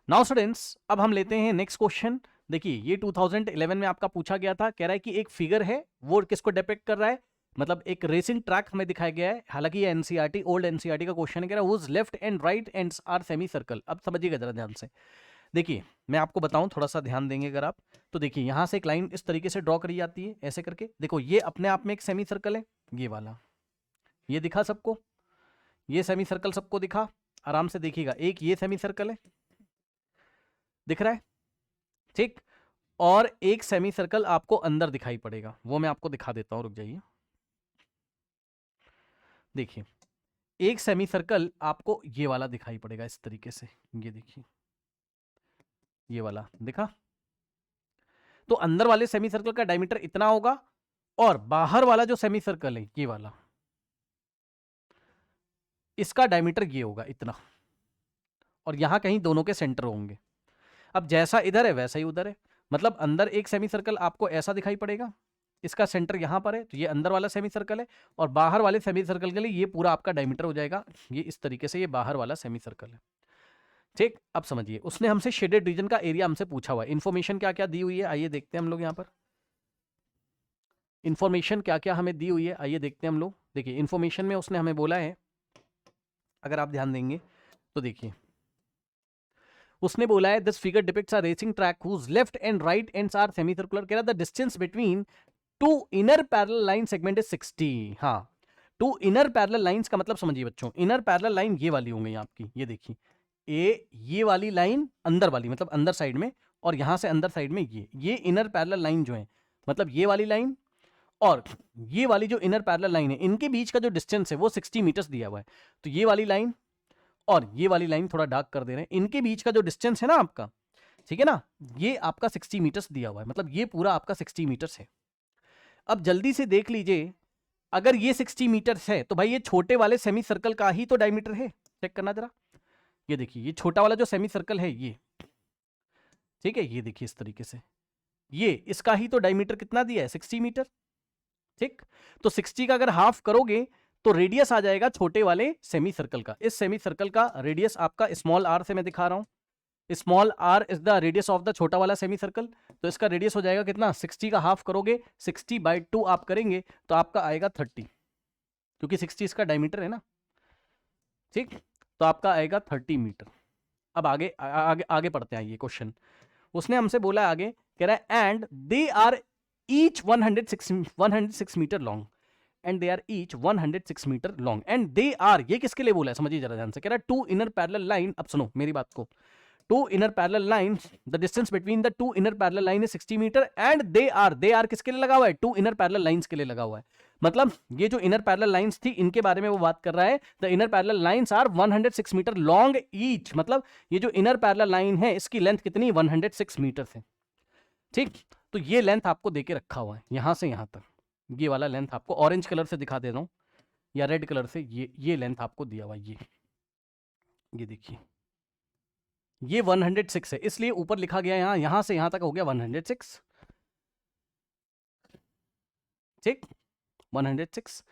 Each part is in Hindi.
नाउ स्टूडेंट्स, अब हम लेते हैं नेक्स्ट क्वेश्चन। देखिए ये 2011 में आपका पूछा गया था। कह रहा है कि एक फिगर है, वो किसको डिपिक्ट कर रहा है, मतलब एक रेसिंग ट्रैक हमें दिखाया गया है। हालांकि ये एनसीईआरटी ओल्ड एनसीईआरटी का क्वेश्चन है। कह रहा है whose left and right ends are semi circle. अब समझिएगा जरा ध्यान से। देखिए मैं आपको बताऊं, थोड़ा सा ध्यान देंगे अगर आप, तो देखिए यहां से एक लाइन इस तरीके से ड्रॉ करी जाती है ऐसे करके। देखो ये अपने आप में एक सेमी सर्कल है, ये वाला, ये दिखा सबको, ये सेमी सर्कल सबको दिखा। आराम से देखिएगा, एक ये सेमी सर्कल है, दिख रहा है, ठीक। और एक सेमी सर्कल आपको अंदर दिखाई पड़ेगा, वो मैं आपको दिखा देता हूं, रुक जाइए। देखिए एक सेमी सर्कल आपको ये वाला दिखाई पड़ेगा इस तरीके से, ये देखिए ये वाला दिखा। तो अंदर वाले सेमी सर्कल का डायमीटर इतना होगा, और बाहर वाला जो सेमी सर्कल है ये वाला, इसका डायमीटर ये होगा इतना, और यहां कहीं दोनों के सेंटर होंगे। अब जैसा इधर है वैसा ही उधर है, मतलब अंदर एक सेमी सर्कल आपको ऐसा दिखाई पड़ेगा, इसका सेंटर यहां पर है, तो ये अंदर वाला सेमी सर्कल है, और बाहर वाले सेमी सर्कल के लिए ये पूरा आपका डायमीटर हो जाएगा, ये इस तरीके से, ये बाहर वाला सेमी सर्कल है, ठीक। अब समझिए, उसने हमसे शेडेड रीजन का एरिया हमसे पूछा हुआ है। इन्फॉर्मेशन क्या क्या दी हुई है आइए देखते हैं हम लोग यहाँ पर। इन्फॉर्मेशन क्या क्या हमें दी हुई है आइए देखते हैं हम लोग। देखिए इन्फॉर्मेशन में उसने हमें बोला है, अगर आप ध्यान देंगे तो देखिए उसने बोला है this figure depicts a racing track whose left and right ends are semi circular. कह रहा the distance between two inner parallel line segment is 60। हाँ, टू इनर पैरेलल लाइंस का मतलब समझिए बच्चों, इनर पैरेलल लाइन ये वाली होंगी आपकी, ये देखिए ये वाली लाइन अंदर वाली, मतलब अंदर साइड में, और यहां से अंदर साइड में ये इनर पैरेलल लाइन जो है, मतलब ये वाली लाइन और ये वाली जो इनर पैरेलल लाइन है, इनके बीच का जो डिस्टेंस है वो 60 मीटर्स दिया हुआ है। तो ये वाली लाइन और ये वाली लाइन थोड़ा डार्क कर दे रहे हैं, इनके बीच का जो डिस्टेंस है ना आपका, ठीक है ना, ये आपका 60 मीटर्स दिया हुआ है, मतलब ये पूरा आपका 60 मीटर्स है। अब जल्दी से देख लीजिए, अगर ये 60 मीटर्स है तो भाई ये छोटे वाले सेमी सर्कल का ही तो डायमीटर है। चेक करना जरा, ये देखिए ये छोटा वाला जो सेमी सर्कल है ये, ठीक है, ये देखिए इस तरीके से, ये इसका ही तो डायमीटर कितना दिया है, 60 मीटर, ठीक। तो 60 का अगर हाफ करोगे तो रेडियस आ जाएगा छोटे वाले सेमी सर्कल का। इस सेमी सर्कल का रेडियस आपका स्मॉल आर से मैं दिखा रहा हूं, small R is the radius of the छोटा वाला सेमी सर्कल। तो इसका रेडियस हो जाएगा कितना, 60 का हाफ करोगे, 60/2 आप करेंगे तो आपका आएगा 30, क्योंकि 60 इसका डायमीटर है ना, ठीक। तो आपका आएगा 30 मीटर। अब आगे आगे आगे पढ़ते हैं ये क्वेश्चन। उसने हमसे बोला है आगे, कह रहा है and they are each 106 metre long, and they are each 106 metre long, and they are, ये किसके लिए बोला है समझिए जरा ध्यान से। कह रहा है टू इनर पैरेलल लाइन, अब सुनो मेरी बात को, two inner parallel line, the distance between the two inner parallel line is 60 metre, and they are किसके लिए लगा हुआ है, टू इनर पैरेलल लाइंस के लिए लगा हुआ है। मतलब ये जो इनर पैरेलल लाइंस थी इनके बारे में वो बात कर रहा है। The inner parallel lines are 106 metre long each, मतलब ये जो इनर पैरेलल लाइन है इसकी लेंथ कितनी, 106 मीटर है, ठीक। तो ये लेंथ आपको देके रखा हुआ है यहां से यहां तक, ये वाला लेंथ आपको ऑरेंज कलर से दिखा दे रहा हूं या रेड कलर से, ये लेंथ आपको दिया हुआ है, ये देखिए ये 106 है, इसलिए ऊपर लिखा गया यहां से यहां तक हो गया 106, ठीक, 106।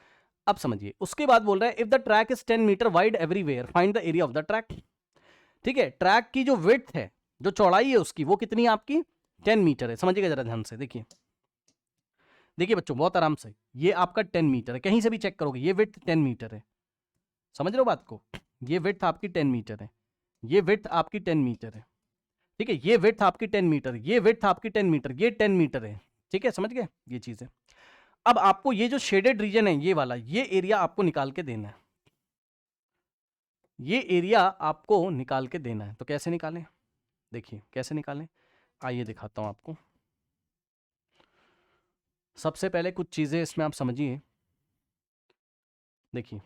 अब समझिए उसके बाद बोल रहा है if the track is 10 metre wide everywhere find the area of the track. ठीक है, ट्रैक की जो विड्थ है, जो चौड़ाई है उसकी, वो कितनी है आपकी, 10 मीटर है। समझिएगा जरा ध्यान से, देखिए देखिए बच्चों बहुत आराम से, ये आपका 10 मीटर है, कहीं से भी चेक करोगे ये विड्थ 10 मीटर है। समझ रहे हो बात को, ये विड्थ आपकी 10 मीटर है, ये विड्थ आपकी 10 मीटर है, ठीक है, ये विड्थ आपकी 10 मीटर, ये विड्थ आपकी 10 मीटर, ये 10 मीटर है, ठीक है, समझ गए ये चीज है। अब आपको ये जो शेडेड रीजन है ये वाला, ये एरिया आपको निकाल के देना है, ये एरिया आपको निकाल के देना है। तो कैसे निकालें, देखिए कैसे निकालें, आइए दिखाता हूं आपको। सबसे पहले कुछ चीजें इसमें आप समझिए, देखिए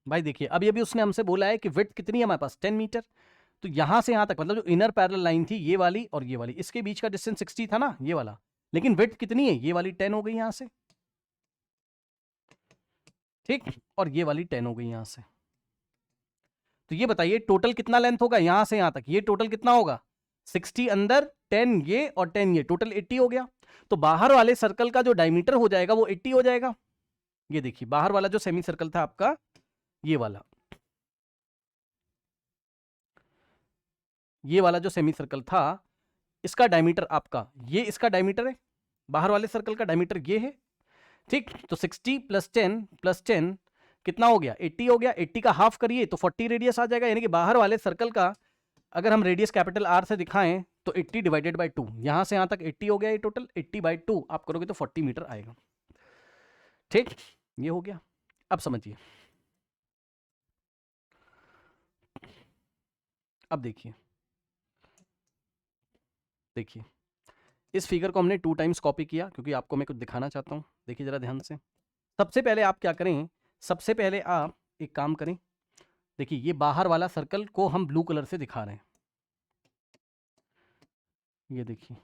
भाई, देखिए अभी अभी उसने हमसे बोला है कि विड्थ कितनी है हमारे पास, 10 मीटर। तो यहां से यहां तक, मतलब जो इनर पैरेलल लाइन थी ये वाली और ये वाली, इसके बीच का डिस्टेंस 60 था ना ये वाला, लेकिन विड्थ कितनी है, ये वाली 10 हो गई यहां से, ठीक, और ये वाली 10 हो गई यहां से। तो ये बताइए टोटल कितना लेंथ होगा यहां से यहां तक, ये टोटल कितना होगा, 60 अंदर, 10 ये और 10 ये, टोटल 80 हो गया। तो बाहर वाले सर्कल का जो डायमीटर हो जाएगा वो 80 हो जाएगा। ये देखिए बाहर वाला जो सेमी सर्कल था आपका, ये वाला, ये वाला जो सेमी सर्कल था इसका डायमीटर आपका, ये इसका डायमीटर है, बाहर वाले सर्कल का डायमीटर ये है, ठीक। तो 60 + 10 + 10 कितना हो गया, 80 हो गया। 80 का हाफ करिए तो 40 रेडियस आ जाएगा, यानी कि बाहर वाले सर्कल का अगर हम रेडियस कैपिटल आर से दिखाएं तो 80 / 2, यहां से यहां तक 80 हो गया, ये टोटल 80/2 आप करोगे तो 40 मीटर आएगा, ठीक। ये हो गया। अब समझिए, अब देखिए, देखिए इस फिगर को हमने 2 टाइम्स कॉपी किया क्योंकि आपको मैं कुछ दिखाना चाहता हूं। देखिए जरा ध्यान से, सबसे पहले आप क्या करें, सबसे पहले आप एक काम करें, देखिए ये बाहर वाला सर्कल को हम ब्लू कलर से दिखा रहे हैं, ये देखिए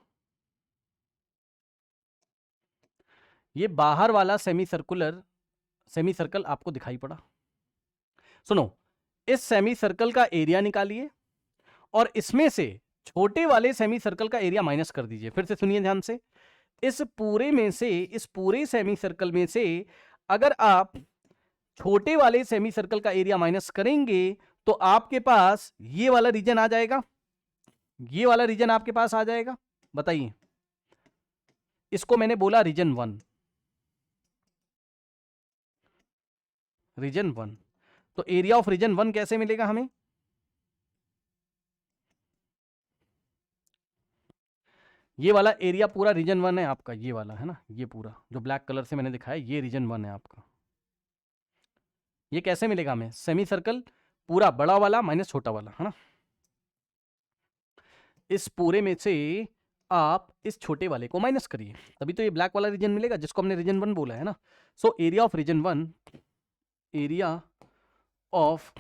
ये बाहर वाला सेमी सर्कल आपको दिखाई पड़ा। सुनो, इस सेमी सर्कल का एरिया निकालिए और इसमें से छोटे वाले सेमी सर्कल का एरिया माइनस कर दीजिए। फिर से सुनिए ध्यान से, इस पूरे में से, इस पूरे सेमी सर्कल में से अगर आप छोटे वाले सेमी सर्कल का एरिया माइनस करेंगे तो आपके पास ये वाला रीजन आ जाएगा, ये वाला रीजन आपके पास आ जाएगा। बताइए, इसको मैंने बोला रीजन 1, रीजन 1। तो एरिया ऑफ रीजन 1 कैसे मिलेगा हमें, ये वाला एरिया पूरा रीजन 1 है आपका, ये वाला है ना, ये पूरा जो ब्लैक कलर से मैंने दिखाया ये रीजन 1 है आपका। ये कैसे मिलेगा हमें, सेमी सर्कल पूरा बड़ा वाला माइनस छोटा वाला, है ना। इस पूरे में से आप इस छोटे वाले को माइनस करिए, तभी तो ये ब्लैक वाला रीजन मिलेगा जिसको हमने रीजन 1 बोला है ना। So area of region 1, area of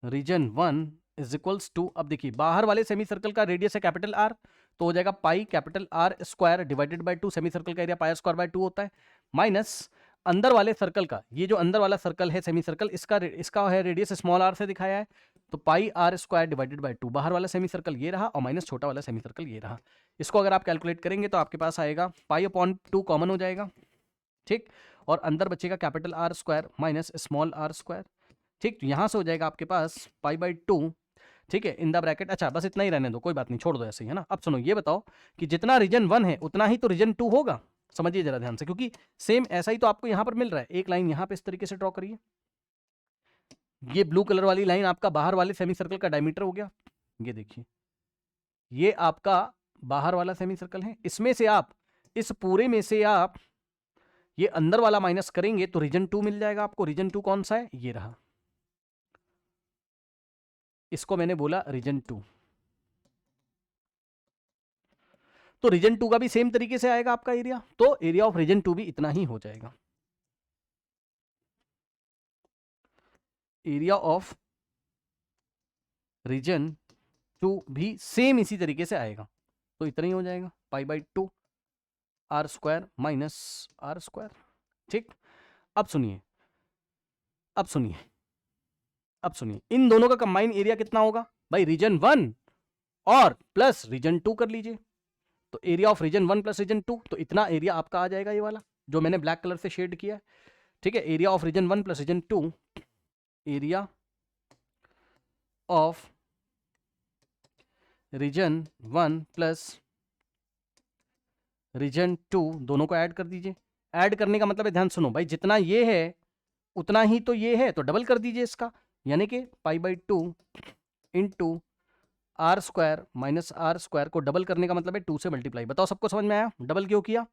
region 1 is equals to, अब देखिए बाहर वाले सेमी सर्कल का रेडियस है कैपिटल आर, तो हो जाएगा pi capital R square divided by 2, semi circle का एरिया पाई स्क्वायर बाय 2 होता है, माइनस अंदर वाले सर्कल का, ये जो अंदर वाला सर्कल है सेमी सर्कल, इसका है रेडियस स्मॉल आर से दिखाया है, तो pi R square divided by 2, बाहर वाला सेमी सर्कल ये रहा और माइनस छोटा वाला सेमी सर्कल ये रहा। इसको अगर आप कैलकुलेट करेंगे तो आपके पास आएगा पाई/2 कॉमन हो जाएगा, ठीक, और अंदर बचेगा capital R square minus small R square, ठीक। तो यहां से हो जाएगा आपके पास पाई/2, ठीक है, इन द ब्रैकेट। अच्छा बस इतना ही रहने दो, कोई बात नहीं, छोड़ दो ऐसे ही, है ना। अब सुनो, ये बताओ कि जितना रीजन 1 है उतना ही तो रीजन 2 होगा, समझिए जरा ध्यान से, क्योंकि सेम ऐसा ही तो आपको यहां पर मिल रहा है। एक लाइन यहां पे इस तरीके से ड्रॉ करिए, ये ब्लू कलर वाली लाइन आपका बाहर वाले सेमी सर्कल का डायमीटर हो गया, ये देखिए ये आपका बाहर वाला सेमी सर्कल है, इसमें से आप, इस पूरे में से आप ये अंदर वाला माइनस करेंगे तो रीजन 2 मिल जाएगा आपको। रीजन 2 कौन सा है, ये रहा, इसको मैंने बोला रीजन 2। तो रीजन 2 का भी सेम तरीके से आएगा आपका एरिया, तो एरिया ऑफ रीजन 2 भी इतना ही हो जाएगा। एरिया ऑफ रीजन 2 भी सेम इसी तरीके से आएगा, तो इतना ही हो जाएगा, पाई/2 R square minus R square, ठीक। अब सुनिए, अब सुनिए, अब सुनिए, इन दोनों का कंबाइन एरिया कितना होगा भाई, रीजन 1 और प्लस रीजन 2 कर लीजिए, तो area of region 1 plus region 2, तो इतना एरिया आपका आ जाएगा, ये वाला जो मैंने ब्लैक कलर से शेड किया है, ठीक है। Area of region 1 plus region 2, area of region 1 plus region 2, दोनों को ऐड कर दीजिए। ऐड करने का मतलब है, ध्यान सुनो भाई, जितना ये है उतना ही तो ये है, तो डबल कर दीजिए इसका, यानी कि पाई/2 into R square minus R square को डबल करने का मतलब है 2 से मल्टीप्लाई। बताओ सबको समझ में आया, डबल क्यों किया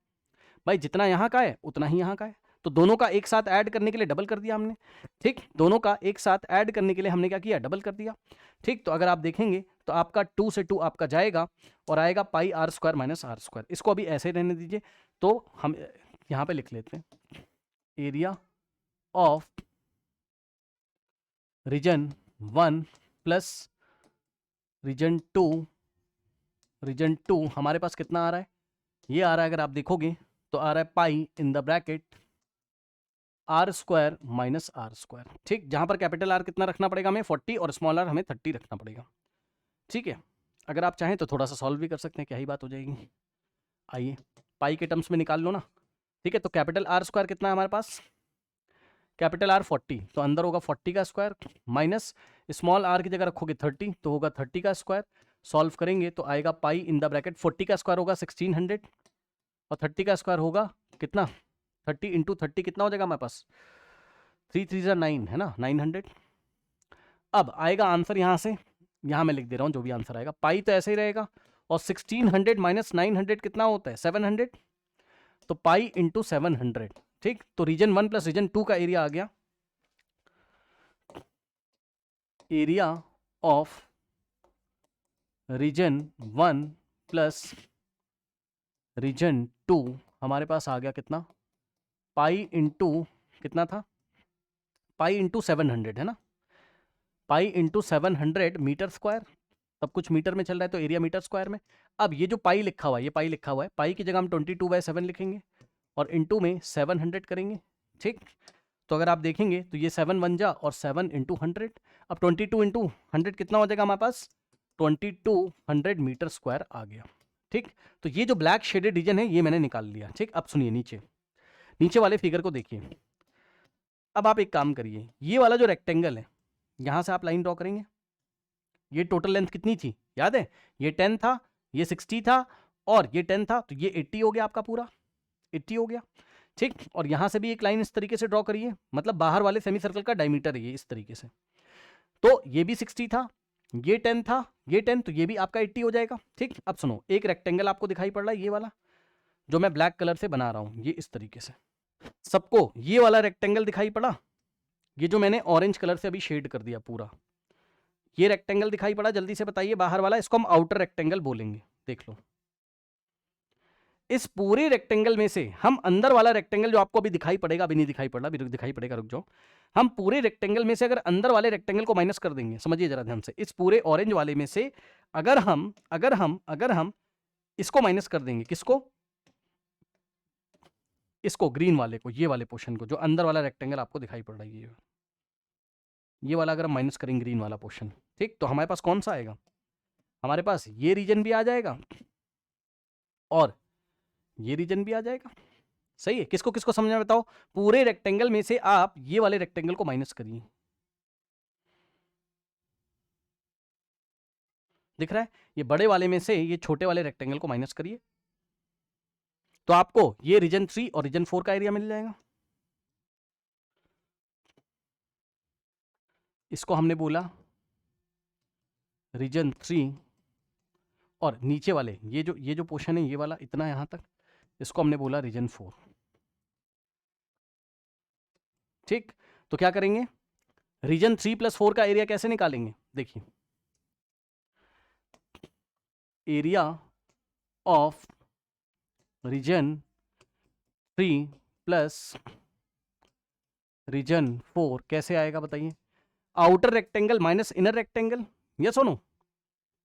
भाई, जितना यहाँ का है उतना ही यहाँ का है, तो दोनों का एक साथ ऐड करने के लिए डबल कर दिया हमने, ठीक। दोनों का एक साथ ऐड करने के लिए हमने क्या किया, डबल कर दिया, ठीक। तो अगर आप देखेंगे तो आपका 2 से 2 आपका जाएगा और आएगा pi R square minus R square. इसको अभी ऐसे रहने दीजिए, तो हम यहाँ पे लिख लेते हैं area of region 1 plus region 2 हमारे पास कितना आ रहा है, ये आ रहा है, अगर आप देखोगे तो आ रहा है pi in the bracket R square minus R square, ठीक। जहां पर कैपिटल आर कितना रखना पड़ेगा हमें, 40, और स्मॉल आर हमें 30 रखना पड़ेगा, ठीक है। अगर आप चाहें तो थोड़ा सा सॉल्व भी कर सकते हैं, क्या ही बात हो जाएगी। आइए पाई के टर्म्स में निकाल लो ना, ठीक है। तो कैपिटल आर स्क्वायर कितना है हमारे पास, कैपिटल आर 40, तो अंदर होगा 40 का स्क्वायर माइनस स्मॉल आर की जगह रखोगे 30 तो होगा 30 का स्क्वायर। सॉल्व करेंगे तो आएगा पाई इन द ब्रैकेट 40 का स्क्वायर होगा 1600 और 30 का स्क्वायर होगा कितना 30 इंटू 30 कितना हो जाएगा हमारे पास 3 3 9 है ना 900। अब आएगा आंसर यहाँ से, यहाँ मैं लिख दे रहा हूँ जो भी आंसर आएगा, पाई तो ऐसे ही रहेगा और 1600 माइनस 900 कितना होता है 700, तो पाई इंटू 700। ठीक, तो रीजन 1 प्लस रीजन 2 का एरिया आ गया, area of region 1 plus region 2 हमारे पास आ गया कितना पाई इंटू कितना था पाई इंटू 700 है ना, पाई इंटू 700 मीटर स्क्वायर, सब कुछ मीटर में चल रहा है तो एरिया मीटर स्क्वायर में। अब ये जो पाई लिखा हुआ है, ये पाई लिखा हुआ है, पाई की जगह हम 22/7 लिखेंगे और इंटू में 700 करेंगे। ठीक, तो अगर आप देखेंगे तो ये 7 1 जा और 7 इंटू 100, अब 22 इंटू 100 कितना हो जाएगा हमारे पास 2200 मीटर स्क्वायर आ गया। ठीक, तो ये जो ब्लैक शेडेड रीजन है ये मैंने निकाल लिया। ठीक, अब सुनिए नीचे वाले फिगर को देखिए। अब आप एक काम करिए, ये वाला जो रेक्टेंगल है यहां से आप लाइन ड्रॉ करेंगे, ये टोटल लेंथ कितनी थी याद है, ये 10 था, ये 60 था और ये 10 था, तो ये 80 हो गया आपका, पूरा 80 हो गया। ठीक, और यहां से भी एक लाइन इस तरीके से ड्रॉ करिए, मतलब बाहर वाले सेमी सर्कल का डायमीटर है ये इस तरीके से, तो ये भी 60 था, ये 10 था, ये 10, तो ये भी आपका 80 हो जाएगा। ठीक, अब सुनो, एक रेक्टेंगल आपको दिखाई पड़ रहा है ये वाला जो मैं ब्लैक कलर से बना रहा हूं, ये इस तरीके से सबको ये वाला रेक्टेंगल दिखाई पड़ा, ये जो मैंने ऑरेंज कलर से अभी शेड कर दिया पूरा, ये रेक्टेंगल दिखाई पड़ा, जल्दी से बताइए बाहर वाला, इसको हम आउटर रेक्टेंगल बोलेंगे। देख लो, इस पूरे रेक्टेंगल में से हम अंदर वाला रेक्टेंगल जो आपको अभी दिखाई पड़ेगा, अभी नहीं दिखाई पड़ रहा, अभी दिखाई पड़ेगा, रुक जाओ, हम पूरे रेक्टेंगल में से अगर अंदर वाले रेक्टेंगल को माइनस कर देंगे, समझिए जरा ध्यान से, इस पूरे ऑरेंज वाले में से अगर हम इसको माइनस कर देंगे, किसको, इसको ग्रीन वाले को, ये वाले पोर्शन को, जो अंदर वाला रेक्टेंगल आपको दिखाई पड़ रहा है ये वाला, अगर हम माइनस करेंगे ग्रीन वाला पोर्शन, ठीक, तो हमारे पास कौन सा आएगा, हमारे पास ये रीजन भी आ जाएगा और ये रीजन भी आ जाएगा। सही है, किसको किसको समझ में बताओ, पूरे रेक्टेंगल में से आप ये वाले रेक्टेंगल को माइनस करिए, दिख रहा है, ये बड़े वाले में से ये छोटे वाले रेक्टेंगल को माइनस करिए, तो आपको ये रीजन 3 और रीजन 4 का एरिया मिल जाएगा। इसको हमने बोला रीजन 3 और नीचे वाले ये जो पोर्शन है ये वाला इतना यहां तक, इसको हमने बोला रीजन 4। ठीक, तो क्या करेंगे, रीजन 3 प्लस 4 का एरिया कैसे निकालेंगे, देखिए, area of region 3 plus region 4 कैसे आएगा बताइए, outer rectangle minus inner rectangle, या सुनो,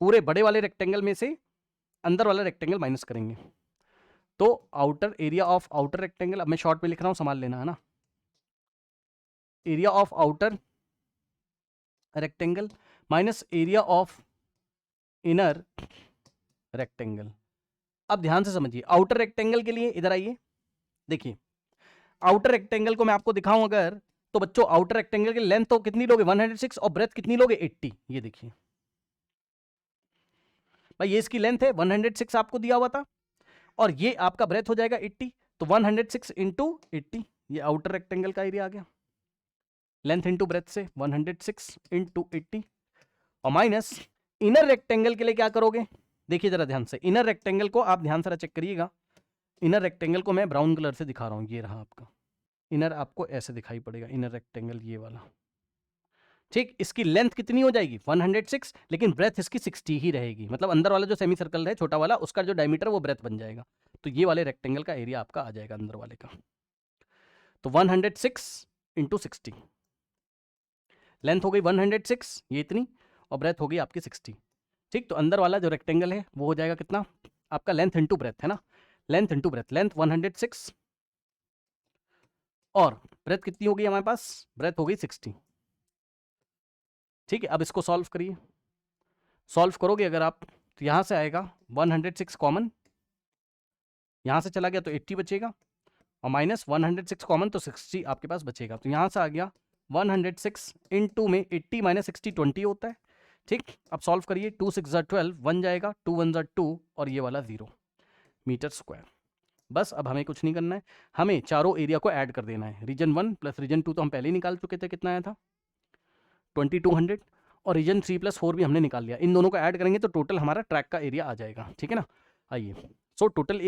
पूरे बड़े वाले रेक्टेंगल में से अंदर वाला रेक्टेंगल माइनस करेंगे, तो outer area of outer rectangle, अब मैं शॉर्ट में लिख रहा हूं, संभाल लेना है ना, area of outer rectangle minus area of inner rectangle. अब ध्यान से समझिए, आउटर रेक्टेंगल के लिए इधर आइए, देखिए आउटर रेक्टेंगल को मैं आपको दिखाऊं अगर, तो बच्चों आउटर रेक्टेंगल की लेंथ तो कितनी लोगे 106 और ब्रेथ कितनी लोगे 80, ये देखिए भाई, ये इसकी लेंथ है 106 आपको दिया हुआ था और ये आपका ब्रेथ हो जाएगा 80, तो 106 इंटू 80, ये आउटर रेक्टेंगल का एरिया आ गया, लेंथ इंटू ब्रेथ से 106 इंटू 80, और माइनस इनर रेक्टेंगल के लिए क्या करोगे, देखिए जरा ध्यान से, इनर रेक्टेंगल को आप ध्यान से चेक करिएगा, इनर रेक्टेंगल को मैं ब्राउन कलर से दिखा रहा हूं, ये रहा आपका इनर, आपको ऐसे दिखाई पड़ेगा इनर रेक्टेंगल ये वाला। ठीक, इसकी लेंथ कितनी हो जाएगी 106, लेकिन ब्रेथ इसकी 60 ही रहेगी, मतलब अंदर वाला जो सेमी सर्कल है छोटा वाला, उसका जो डायमीटर वो ब्रेथ बन जाएगा, तो ये वाले रेक्टेंगल का एरिया आपका आ जाएगा अंदर वाले का, तो 106 इंटू 60, लेंथ हो गई 106 ये इतनी, और ब्रेथ हो गई आपकी 60। ठीक, तो अंदर वाला जो रेक्टेंगल है वो हो जाएगा कितना आपका, लेंथ इंटू ब्रेथ है ना, लेंथ इंटू ब्रेथ, लेंथ 106 और ब्रेथ कितनी हो गई हमारे पास, ब्रेथ हो गई 60। ठीक है, अब इसको सॉल्व करिए, सॉल्व करोगे अगर आप तो यहां से आएगा 106 कॉमन, यहां से चला गया तो 80 बचेगा, और माइनस 106 कॉमन, तो 60 आपके पास बचेगा। तो यहाँ से आ गया 106 इन 2 में 80 माइनस 60 20 होता है। ठीक, अब सॉल्व करिए, 2 6 12 1 जाएगा, 2 1 2 और ये वाला 0 मीटर स्क्वायर। बस अब हमें कुछ नहीं करना है, हमें चारों एरिया को ऐड कर देना है। रीजन 1 प्लस रीजन 2 तो हम पहले ही निकाल चुके थे, कितना आया था 2200, और रीजन 3 प्लस 4 भी हमने निकाल लिया। इन दोनों को ऐड करेंगे तो टोटल हमारा ट्रैक का एरिया आ जाएगा। ठीक है ना, आइए, so total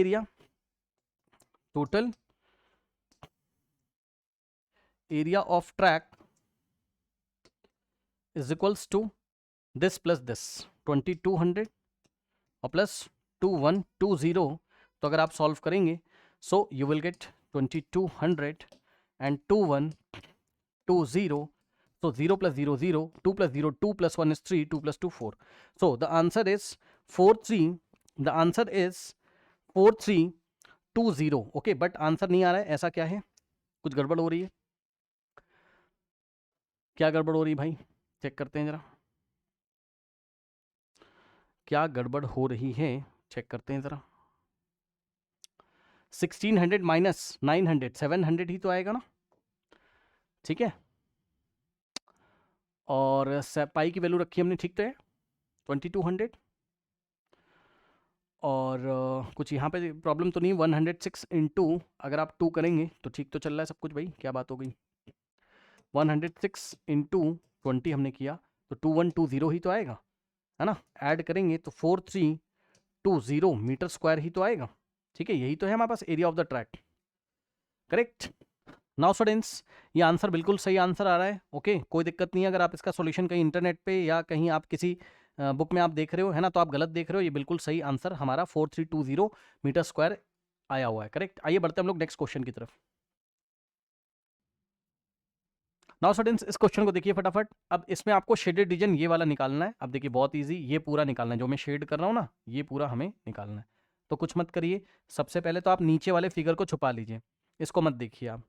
area of track is equals to this plus this 2200 और प्लस 2120। तो अगर आप सॉल्व करेंगे so you will get 2200 and 2120। So 0 plus 0 0, 2 plus 0 2 plus 1 is 3, 2 plus 2 4. So the answer is 43. The answer is 4320. Okay, but answer नहीं आ रहा है, ऐसा क्या है, कुछ गड़बड़ हो रही है, क्या गड़बड़ हो रही है भाई, चेक करते हैं जरा, क्या गड़बड़ हो रही है, चेक करते हैं जरा। 1600 माइनस 900 700 ही तो आएगा ना, ठीक है, और पाई की वैल्यू रखी हमने, ठीक तो है 2200, और कुछ यहाँ पे प्रॉब्लम तो नहीं, 106 इंटू अगर आप 2 करेंगे तो ठीक तो चल रहा है सब कुछ भाई, क्या बात हो गई, 106 इंटू 20 हमने किया तो 2120 ही तो आएगा, है ना, ऐड करेंगे तो 4320 मीटर स्क्वायर ही तो आएगा। ठीक है, यही तो है हमारे पास area of the track, correct. Now students, ये आंसर बिल्कुल सही आंसर आ रहा है। ओके, कोई दिक्कत नहीं है, अगर आप इसका सॉल्यूशन कहीं इंटरनेट पे या कहीं आप किसी बुक में आप देख रहे हो, है ना, तो आप गलत देख रहे हो, ये बिल्कुल सही आंसर हमारा 4320 मीटर स्क्वायर आया हुआ है, करेक्ट। आइए बढ़ते हम लोग नेक्स्ट क्वेश्चन की तरफ। नाउ स्टूडेंट्स, इस क्वेश्चन को देखिए फटाफट। अब इसमें आपको शेडेड रीजन ये वाला निकालना है। अब देखिए बहुत इजी, ये पूरा निकालना है, जो मैं शेड कर रहा हूँ ना, ये पूरा हमें निकालना है। तो कुछ मत करिए, सबसे पहले तो आप नीचे वाले फिगर को छुपा लीजिए, इसको मत देखिए आप,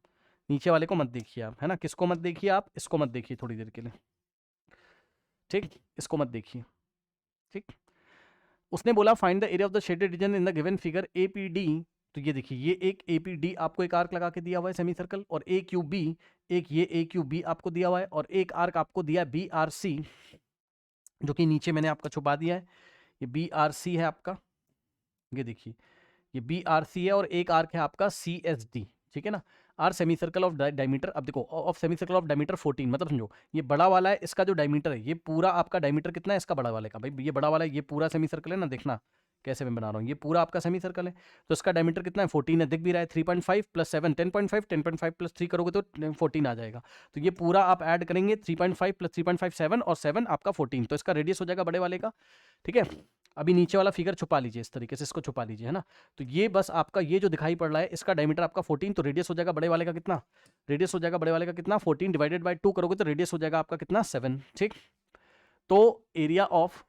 नीचे वाले को मत देखिए आप, है ना, किसको मत देखिए आप, इसको मत देखिए थोड़ी देर के लिए, ठीक, इसको मत देखिए, ठीक। उसने बोला find the area of the shaded region in the given figure APD। तो ये देखिए, ये एक APD आपको एक आर्क लगा के दिया हुआ है सेमी सर्कल, और AQB, एक ये AQB आपको दिया हुआ है, और एक आर्क आपको दिया है BRC, जो कि नीचे मैंने आपका छुपा दिया है, ये BRC है आपका, ये देखिए ये BRC है, और एक आर्क है आपका CSD, ठीक है ना। Are semi circle of diameter, अब देखो of semi circle of diameter 14, मतलब समझो ये बड़ा वाला है, इसका जो डायमीटर है, ये पूरा आपका डायमीटर कितना है इसका बड़ा वाले का, भाई ये बड़ा वाला है, ये पूरा सेमी सर्कल है ना, देखना कैसे मैं बना रहा हूँ, ये पूरा आपका सेमी सर्कल है, तो इसका डायमीटर कितना है 14 है, दिख भी रहा है, 3.5 प्लस 7 10.5, 10.5 प्लस 3 करोगे तो 14 आ जाएगा। तो ये पूरा आप ऐड करेंगे, 3.5 प्लस 3.5 7, और 7 आपका 14, तो इसका रेडियस हो जाएगा बड़े वाले का, ठीक है। अभी नीचे वाला फिगर छुपा लीजिए, इस तरीके से इसको छुपा लीजिए, है ना। तो ये बस आपका ये जो दिखाई पड़ रहा है, इसका डायमीटर आपका 14, तो रेडियस हो जाएगा बड़े वाले का कितना, रेडियस हो जाएगा बड़े वाले का कितना 14 डिवाइडेड बाय 2 करोगे तो रेडियस हो जाएगा आपका कितना 7, ठीक। तो एरिया ऑफ,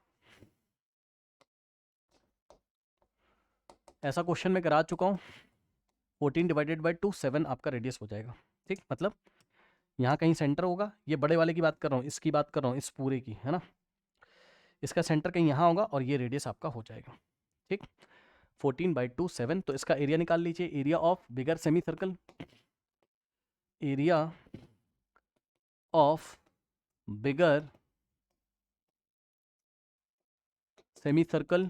ऐसा क्वेश्चन मैं करा चुका हूं, 14 डिवाइडेड बाय 2 7 आपका रेडियस हो जाएगा, ठीक। मतलब यहाँ कहीं सेंटर होगा, ये बड़े वाले की बात कर रहा हूँ, इसकी बात कर रहा हूँ, इस पूरे की, है ना, इसका सेंटर कहीं यहाँ होगा और ये रेडियस आपका हो जाएगा, ठीक। 14/2 7, तो इसका एरिया निकाल लीजिए, area of bigger semi circle, area of bigger semi circle,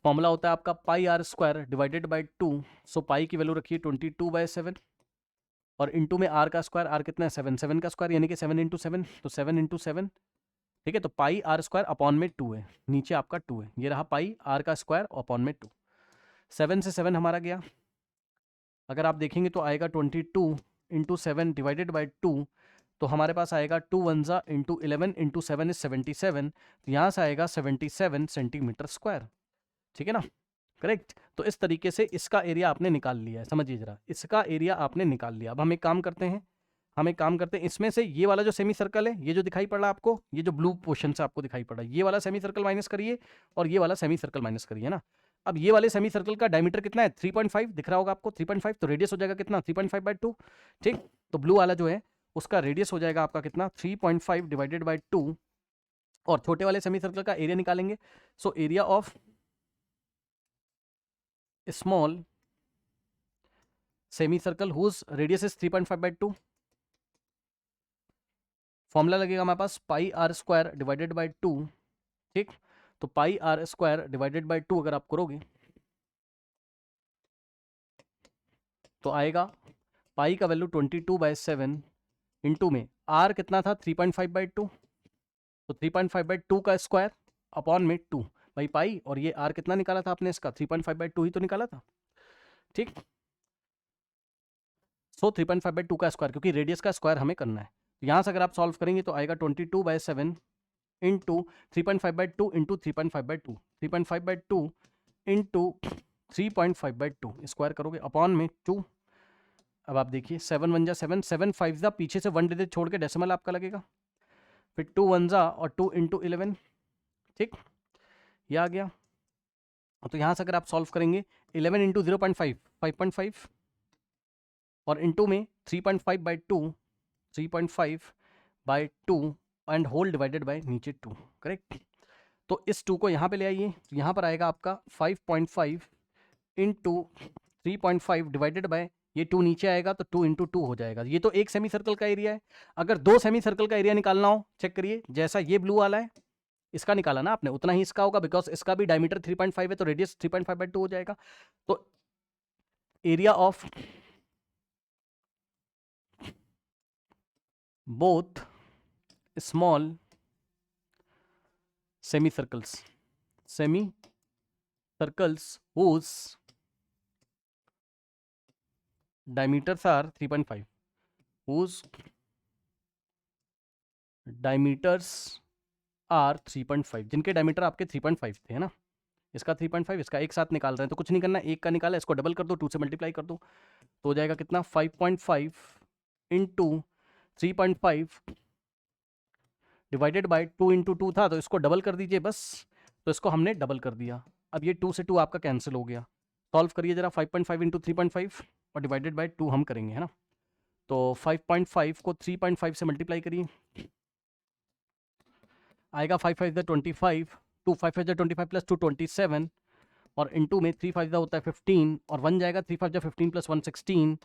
formula होता है आपका पाई आर स्क्वायर डिवाइडेड बाय 2। सो पाई की वैल्यू रखिए 22/7, और इंटू में आर का स्क्वायर, आर कितना है 7, 7 का स्क्वायर यानी कि 7 × 7, तो 7 × 7, ठीक है। तो पाई आर स्क्वायर अपॉन में 2 है, नीचे आपका 2 है, ये रहा पाई आर का स्क्वायर अपॉन में 2, 7 से 7 हमारा गया, अगर आप देखेंगे तो आएगा 22 × 7 डिवाइडेड बाई 2, तो हमारे पास आएगा 2 1 × 11 × 7 इज 77, तो यहाँ से आएगा 77 सेंटीमीटर स्क्वायर, ठीक है ना, करेक्ट। तो इस तरीके से इसका एरिया आपने निकाल लिया है, समझिए जरा, इसका एरिया आपने निकाल लिया। अब हम एक काम करते हैं, इसमें से ये वाला जो सेमी सर्कल है, ये जो दिखाई पड़ रहा है आपको, ये जो ब्लू पोर्शन से आपको दिखाई पड़ रहा है, ये वाला सेमी सर्कल माइनस करिए, और ये वाला सेमी सर्कल माइनस करिए ना। अब ये वाले सेमी सर्कल का डायमीटर कितना है 3.5 दिख रहा होगा आपको, 3.5, तो रेडियस हो जाएगा कितना 3.5/2, ठीक। तो ब्लू वाला जो है उसका रेडियस हो जाएगा आपका कितना 3.5 डिवाइडेड बाई 2, और छोटे वाले सेमी सर्कल का एरिया निकालेंगे। So area of small semi circle whose radius is 3.5/2, formula लगेगा हमारे पास pi R square divided by 2, ठीक। तो pi R square divided by 2 अगर आप करोगे तो आएगा पाई का वैल्यू 22/7 इंटू में आर कितना था 3.5/2, तो 3.5/2 का स्क्वायर अपॉन में 2 भाई पाई, और ये आर कितना निकाला था आपने इसका 3.5/2 ही तो निकाला था, ठीक। सो 3.5/2 का स्क्वायर, क्योंकि रेडियस का स्क्वायर हमें करना है। यहाँ से अगर आप सॉल्व करेंगे तो आएगा 22/7 इंटू 3.5/2 इंटू 3.5/2, 3.5/2 इंटू 3.5/2 स्क्वायर करोगे अपॉन में 2। अब आप देखिए 7 1 जा 7, 7 5 जा, पीछे से 1 डिजिट छोड़ के डेसिमल आपका लगेगा, फिर 2 1 जा और 2 इंटू 11, ठीक, ये आ गया। तो यहाँ से अगर आप सॉल्व करेंगे 11 इंटू 0.5 5.5 और इंटू में 3.5/2 3.5/2 एंड होल डिवाइडेड बाय नीचे 2, करेक्ट। तो इस 2 को यहाँ पे ले आइए, तो यहाँ पर आएगा आपका 5.5 इंटू 3.5 डिवाइडेड बाय ये 2 नीचे आएगा तो 2 इंटू 2 हो जाएगा। ये तो एक सेमी सर्कल का एरिया है। अगर 2 सेमी सर्कल का एरिया निकालना हो, चेक करिए, जैसा ये ब्लू वाला है इसका निकाला ना आपने, उतना ही इसका होगा, बिकॉज इसका भी डायमीटर 3.5 है तो रेडियस 3.5/2 हो जाएगा। तो area of both small semicircles whose diameters are 3.5, whose diameters are 3.5, जिनके डायमीटर आपके 3.5 थे, है ना। इसका 3.5, इसका एक साथ निकाल रहे हैं तो कुछ नहीं करना, एक का निकाला, इसको डबल कर दो, 2 से मल्टीप्लाई कर दो, तो हो जाएगा कितना 5.5 इंटू 3.5 डिवाइडेड बाय 2 इंटू 2 था तो इसको डबल कर दीजिए बस, तो इसको हमने डबल कर दिया। अब ये 2 से 2 आपका कैंसिल हो गया। सॉल्व करिए जरा, 5.5 इंटू 3.5 और डिवाइडेड बाय 2 हम करेंगे, है ना। तो 5.5 को 3.5 से मल्टीप्लाई करिए, आएगा 5 5 25, 2 5 5 25 प्लस 2 27, और इंटू में 3 5 होता है 15, और 1 जाएगा, 3 5 15 प्लस 1 16,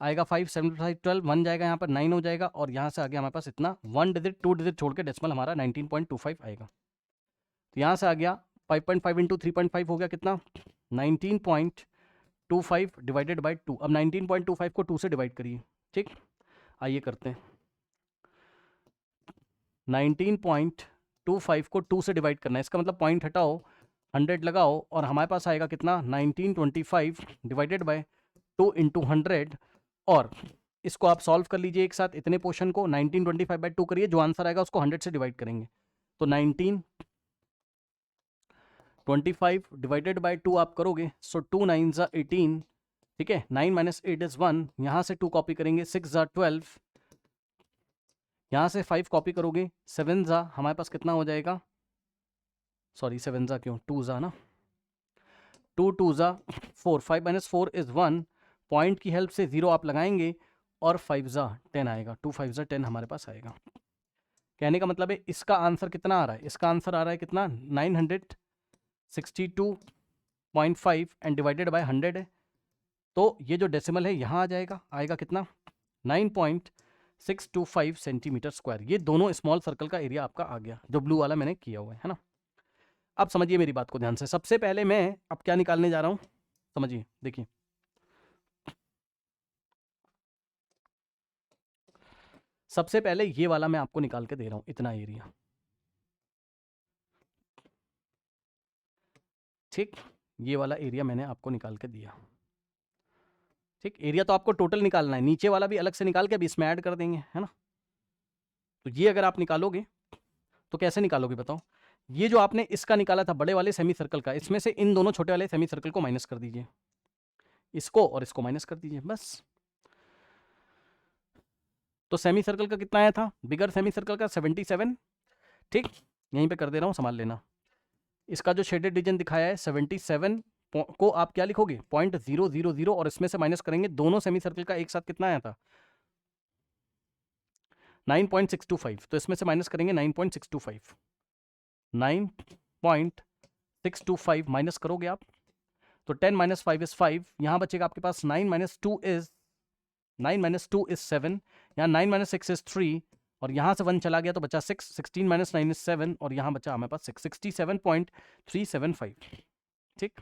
आएगा 5 7 5 12, 1 जाएगा यहाँ पर 9 हो जाएगा, और यहाँ से आगे हमारे पास इतना 1 डिजिट 2 डिजिट छोड़ के डेसिमल हमारा 19.25 आएगा। तो यहाँ से आ गया 5.5 इंटू 3.5 हो गया कितना 19.25 डिवाइडेड बाई 2। अब 19.25 को 2 से डिवाइड करिए, ठीक, आइए करते हैं। 19.25 को 2 से डिवाइड करना है, इसका मतलब पॉइंट हटाओ, 100 लगाओ, और हमारे पास आएगा कितना 1925 डिवाइडेड बाय 2 इंटू 100, और इसको आप सॉल्व कर लीजिए एक साथ, इतने पोर्शन को 1925/2 करिए, जो आंसर आएगा उसको 100 से डिवाइड करेंगे, तो 1925 डिवाइडेड बाय 2 आप करोगे, सो 2 9 ज़ा 18, ठीक है, 9 माइनस 8 इज 1, यहाँ से 2 कॉपी करेंगे, 6 ज़ा 12, यहाँ से 5 कॉपी करोगे, 7 ज़ा हमारे पास कितना हो जाएगा, सॉरी 7 ज़ा क्यों, 2 ज़ा ना, 2 2 ज़ा 4, 5 माइनस 4 इज 1, पॉइंट की हेल्प से 0 आप लगाएंगे, और 5 ज़ा 10 आएगा, 2 5 ज़ा 10 हमारे पास आएगा। कहने का मतलब है इसका आंसर कितना आ रहा है, इसका आंसर आ रहा है कितना 962.5 एंड डिवाइडेड बाय 100 है, तो ये जो डेसिमल है यहाँ आ जाएगा, आएगा कितना 9.625 सेंटीमीटर स्क्वायर। ये दोनों स्मॉल सर्कल का एरिया आपका आ गया, जो ब्लू वाला मैंने किया हुआ है ना। अब समझिए मेरी बात को ध्यान से, सबसे पहले मैं अब क्या निकालने जा रहा हूँ, समझिए, देखिए सबसे पहले ये वाला मैं आपको निकाल के दे रहा हूं, इतना एरिया, ठीक, ये वाला एरिया मैंने आपको निकाल के दिया, ठीक। एरिया तो आपको टोटल निकालना है, नीचे वाला भी अलग से निकाल के अभी इसमें ऐड कर देंगे, है ना। तो ये अगर आप निकालोगे तो कैसे निकालोगे बताओ, ये जो आपने इसका निकाला था बड़े वाले सेमी सर्कल का, इसमें से इन दोनों छोटे वाले सेमी सर्कल को माइनस कर दीजिए, इसको और इसको माइनस कर दीजिए बस। तो सेमी सर्कल का कितना आया था, बिगर सेमी सर्कल का 77, ठीक, यहीं पे कर दे रहा हूँ, संभाल लेना। इसका जो शेडेड रीजन दिखाया है 77 को आप क्या लिखोगे 0.000, और इसमें से माइनस करेंगे दोनों सेमी सर्कल का एक साथ कितना आया था 9.625, तो इसमें से माइनस करेंगे 9.625 माइनस करोगे आप तो 10 माइनस 5 इज 5, यहाँ बचेगा आपके पास 9 माइनस 2 इज 7, यहाँ 9 माइनस 6 इज 3, और यहाँ से 1 चला गया तो बचा 6, 16 माइनस 9 इज 7, और यहाँ बचा हमारे पास 67.375। ठीक,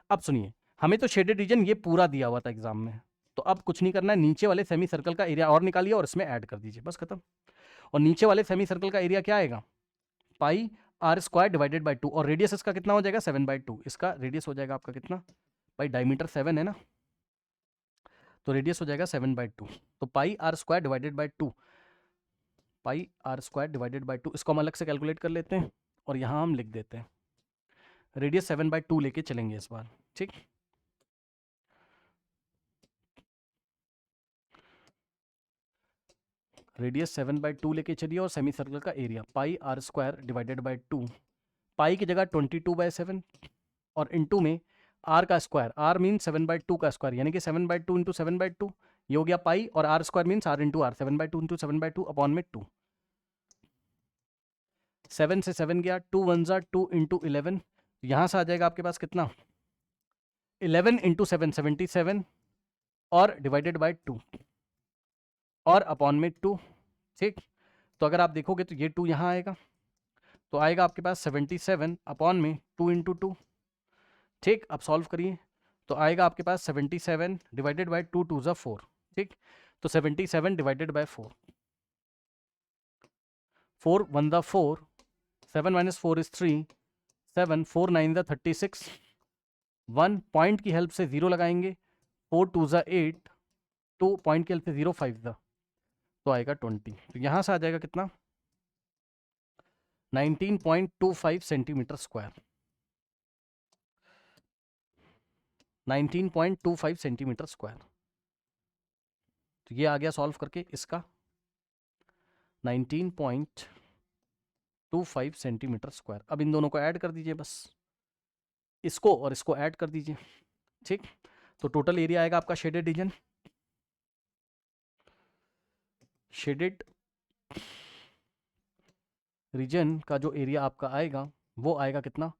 अब सुनिए, हमें तो शेडेड रीजन ये पूरा दिया हुआ था एग्जाम में, तो अब कुछ नहीं करना है, नीचे वाले सेमी सर्कल का एरिया और निकालिए और इसमें ऐड कर दीजिए, बस खत्म। और नीचे वाले सेमी सर्कल का एरिया क्या आएगा, pi R square divided by 2, और रेडियस इसका कितना हो जाएगा 7/2, इसका रेडियस हो जाएगा आपका कितना, भाई डायमीटर 7 है ना, तो रेडियस हो जाएगा 7/2, तो pi R square divided by 2, pi R square divided by 2, इसको हम अलग से कैलकुलेट कर लेते हैं और यहाँ हम लिख देते हैं, रेडियस 7/2 लेके चलेंगे इस बार। ठीक, रेडियस 7/2 लेके चलिए, और सेमी सर्कल का area pi R square divided by 2, pi की जगह 22/7 और इनटू में आर का स्क्वायर, आर मीन 7/2 का स्क्वायर, यानी कि 7/2 इंटू 7/2, ये हो गया पाई, और R square means R into R, 7/2 into 7/2 upon में 2, 7 से 7 गया, 2 1 ज़ा 2 इंटू 11, यहाँ से आ जाएगा आपके पास कितना, 11 इंटू 7 77, और डिवाइडेड बाई 2 और अपॉन में 2। ठीक, तो अगर आप देखोगे तो ये 2 यहाँ आएगा, तो आएगा आपके पास 77 अपॉन में 2 इंटू 2। ठीक, अब सॉल्व करिए, तो आएगा आपके पास 77 डिवाइडेड बाई 2, 2 ज़ा 4। ठीक, तो 77 डिवाइडेड बाई 4, 4 1 ज़ा 4, 7 माइनस 4 इज 3, 7 4 9 ज़ा 36, 1 पॉइंट की हेल्प से 0 लगाएंगे, 4 2 ज़ा 8, 2 पॉइंट की हेल्प से 0 5 ज़ा, तो आएगा 20, तो यहाँ से आ जाएगा कितना 19.25 सेंटीमीटर स्क्वायर, 19.25 सेंटीमीटर स्क्वायर। तो ये आ गया सॉल्व करके इसका 19.25 सेंटीमीटर स्क्वायर। अब इन दोनों को ऐड कर दीजिए, बस इसको और इसको ऐड कर दीजिए। ठीक, तो टोटल एरिया आएगा आपका शेडेड रीजन, शेडेड रीजन का जो एरिया आपका आएगा वो आएगा कितना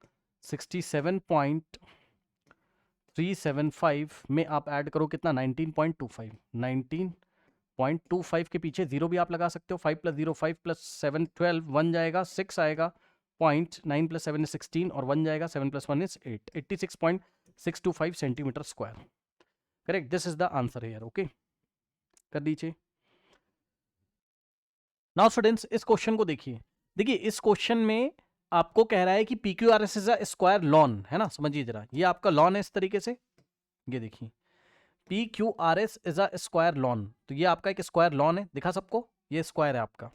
67.375 में आप ऐड करो कितना 19.25, 19.25 के पीछे 0 भी आप लगा सकते हो, 5 + 0 5 + 7 12, 1 जाएगा 6 आएगा, 0.9 + 7 is 16, और 1 जाएगा 7 + 1 is 8, 86.625 centimetre square. Correct, this is the answer here. Okay, कर दीजिए। नाउ स्टूडेंट्स, इस क्वेश्चन को देखिए, इस क्वेश्चन में आपको कह रहा है कि PQRS is a square lawn, है ना, समझिए जरा, ये आपका लॉन है इस तरीके से, ये देखिए PQRS is a square lawn, तो ये आपका एक स्क्वायर लॉन है, दिखा सबको, ये स्क्वायर है आपका,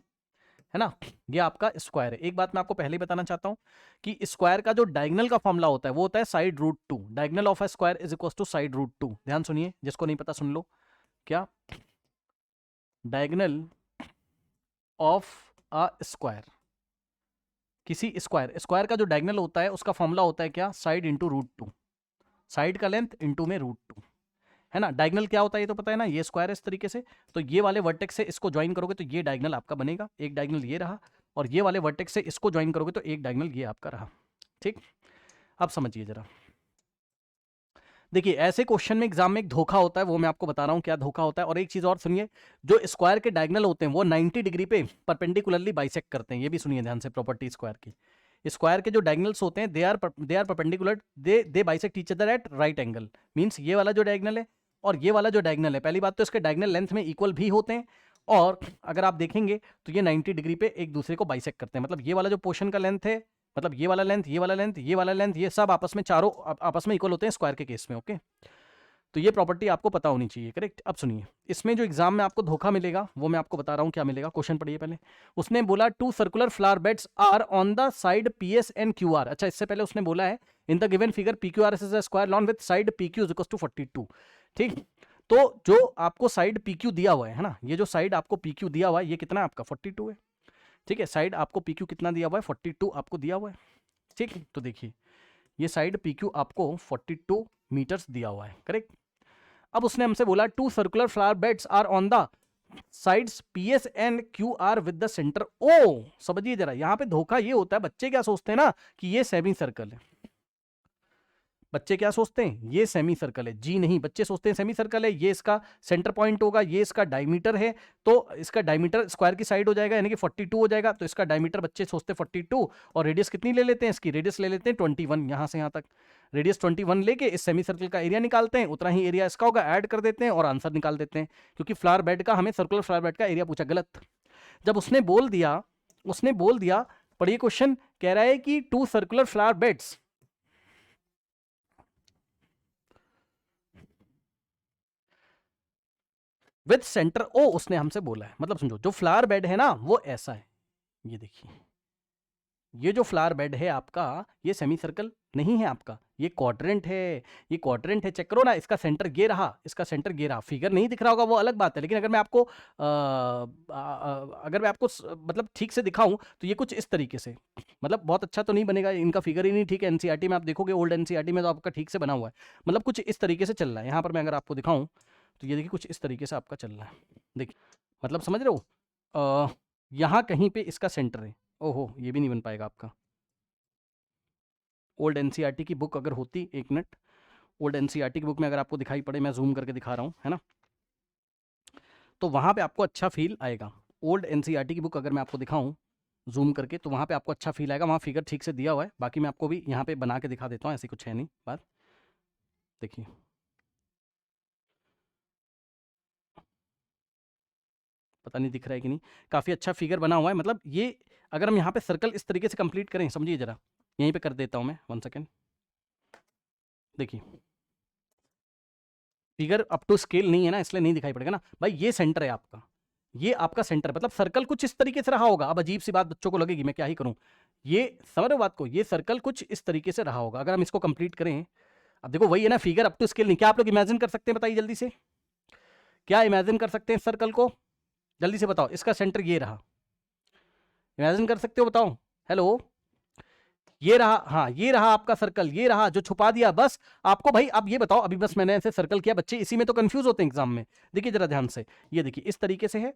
है ना, ये आपका स्क्वायर है। एक बात मैं आपको पहले ही बताना चाहता हूं कि स्क्वायर का जो डायगोनल का फॉर्मूला होता है वो होता है side root 2, diagonal of a square is equal to side root 2। ध्यान सुनिए, जिसको नहीं पता सुन लो, क्या डायगोनल ऑफ अ स्क्वायर, किसी स्क्वायर का जो डायगोनल होता है उसका फॉर्मूला होता है क्या, साइड इंटू रूट 2, साइड का लेंथ इंटू में रूट 2, है ना। डायगोनल क्या होता है ये तो पता है ना, ये स्क्वायर है इस तरीके से, तो ये वाले वर्टेक्स से इसको ज्वाइन करोगे तो ये डायगोनल आपका बनेगा, एक डायगोनल ये रहा, और ये वाले वर्टेक्स से इसको ज्वाइन करोगे तो एक डायगोनल ये आपका रहा। ठीक, अब समझिए जरा, देखिए ऐसे क्वेश्चन में एग्जाम में एक धोखा होता है, वो मैं आपको बता रहा हूं क्या धोखा होता है। और एक चीज और सुनिए, जो स्क्वायर के डायगोनल होते हैं वो 90 डिग्री पे परपेंडिकुलरली बाइसेक्ट करते हैं, ये भी सुनिए ध्यान से, प्रॉपर्टी स्क्वायर की, स्क्वायर के जो डायगोनल्स होते हैं they are perpendicular, they bisect each other at right angle, means ये वाला जो डायगोनल है और ये वाला जो डायगोनल है, पहली बात तो इसके डायगोनल लेंथ में इक्वल भी होते हैं, और अगर आप देखेंगे तो ये 90 डिग्री पे एक दूसरे को बाइसेक्ट करते हैं, मतलब ये वाला जो पोर्शन का लेंथ है, मतलब ये वाला लेंथ, ये वाला लेंथ, ये वाला लेंथ, ये सब आपस में चारों आपस में इक्वल होते हैं स्क्वायर के केस में। ओके, तो ये प्रॉपर्टी आपको पता होनी चाहिए। करेक्ट, अब सुनिए, इसमें जो एग्जाम में आपको धोखा मिलेगा वो मैं आपको बता रहा हूं क्या मिलेगा। क्वेश्चन पढ़िए पहले, उसने बोला 2 circular flower beds are on the side PS and QR। अच्छा, इससे पहले उसने बोला है in the given figure PQRS is a square lawn with side PQ is equal to 42। ठीक, तो जो आपको साइड PQ दिया हुआ है ना, ये जो साइड आपको PQ दिया हुआ है ये कितना है आपका 42 है। ठीक है, साइड आपको PQ कितना दिया हुआ है 42 आपको दिया हुआ है। ठीक, तो देखिए ये साइड PQ आपको 42 मीटर्स दिया हुआ है। करेक्ट, अब उसने हमसे बोला 2 circular flower beds are on the sides PS and QR with the centre O। समझिए जरा, यहां पे धोखा ये होता है, बच्चे क्या सोचते हैं ना कि ये सेमी सर्कल है, बच्चे क्या सोचते हैं, ये सेमी सर्कल है। जी नहीं, बच्चे सोचते हैं सेमी सर्कल है, ये इसका सेंटर पॉइंट होगा, ये इसका डायमीटर है, तो इसका डायमीटर स्क्वायर की साइड हो जाएगा, यानी कि 42 हो जाएगा। तो इसका डायमीटर बच्चे सोचते हैं 42, और रेडियस कितनी ले लेते हैं, इसकी रेडियस ले लेते हैं 21, यहां से यहां तक रेडियस 21 लेके इस सेमी सर्कल का एरिया निकालते हैं, उतना ही एरिया इसका होगा, ऐड कर देते हैं और आंसर निकाल देते हैं। क्योंकि फ्लावर बेड का हमें सर्कुलर फ्लावर बेड का एरिया पूछा, गलत। जब उसने बोल दिया, पढ़िए क्वेश्चन कह रहा है कि 2 circular flower beds with centre O, उसने हमसे बोला है, मतलब समझो जो फ्लावर बेड है ना वो ऐसा है, ये देखिए, ये जो फ्लावर बेड है आपका, ये सेमी सर्कल नहीं है आपका, ये क्वाड्रेंट है, ये क्वाड्रेंट है। चेक करो ना, इसका सेंटर ये रहा, इसका सेंटर ये रहा। फिगर नहीं दिख रहा होगा वो अलग बात है, लेकिन अगर मैं आपको मतलब ठीक से दिखाऊं तो ये कुछ इस तरीके से, मतलब बहुत अच्छा तो नहीं बनेगा, इनका फिगर ही नहीं ठीक है। एनसीईआरटी में आप देखोगे, ओल्ड एनसीईआरटी में तो आपका ठीक से बना हुआ है, मतलब कुछ इस तरीके से चल रहा है। यहाँ पर मैं अगर आपको दिखाऊं तो ये देखिए कुछ इस तरीके से आपका चल रहा है, देखिए, मतलब समझ रहे हो, यहाँ कहीं पे इसका सेंटर है। ओहो, ये भी नहीं बन पाएगा आपका। ओल्ड एनसीईआरटी की बुक अगर होती, एक मिनट, ओल्ड एनसीईआरटी की बुक में अगर आपको दिखाई पड़े, मैं जूम करके दिखा रहा हूँ, है ना, तो वहाँ पे आपको अच्छा फील आएगा। ओल्ड एनसीईआरटी की बुक अगर मैं आपको दिखाऊं जूम करके, तो वहाँ पे आपको अच्छा फील आएगा, वहाँ फिगर ठीक से दिया हुआ है। बाकी मैं आपको भी यहाँ पे बना के दिखा देता हूँ, ऐसी कुछ है नहीं बात, देखिए, पता नहीं दिख रहा है कि नहीं, काफ़ी अच्छा फिगर बना हुआ है। मतलब ये अगर हम यहाँ पे सर्कल इस तरीके से कंप्लीट करें, समझिए जरा, यहीं पे कर देता हूँ मैं, 1 सेकेंड, देखिए, फिगर अप टू स्केल नहीं है ना, इसलिए नहीं दिखाई पड़ेगा ना भाई। ये सेंटर है आपका, ये आपका सेंटर, मतलब सर्कल कुछ इस तरीके से रहा होगा। अब अजीब सी बात बच्चों को लगेगी, मैं क्या ही करूं, ये समझ रहे हो बात को, ये सर्कल कुछ इस तरीके से रहा होगा। अगर हम इसको कंप्लीट करें, अब देखो वही है ना, फिगर अप टू स्केल नहीं। क्या आप लोग इमेजिन कर सकते हैं, बताइए जल्दी से, क्या इमेजिन कर सकते हैं सर्कल को, जल्दी से बताओ। इसका सेंटर ये रहा, इमेजिन कर सकते हो, बताओ, हेलो, ये रहा, हाँ ये रहा आपका सर्कल, ये रहा जो छुपा दिया बस आपको। भाई अब ये बताओ, अभी बस मैंने ऐसे सर्कल किया, बच्चे इसी में तो कंफ्यूज होते हैं एग्जाम में। देखिए जरा ध्यान से, ये देखिए इस तरीके से है,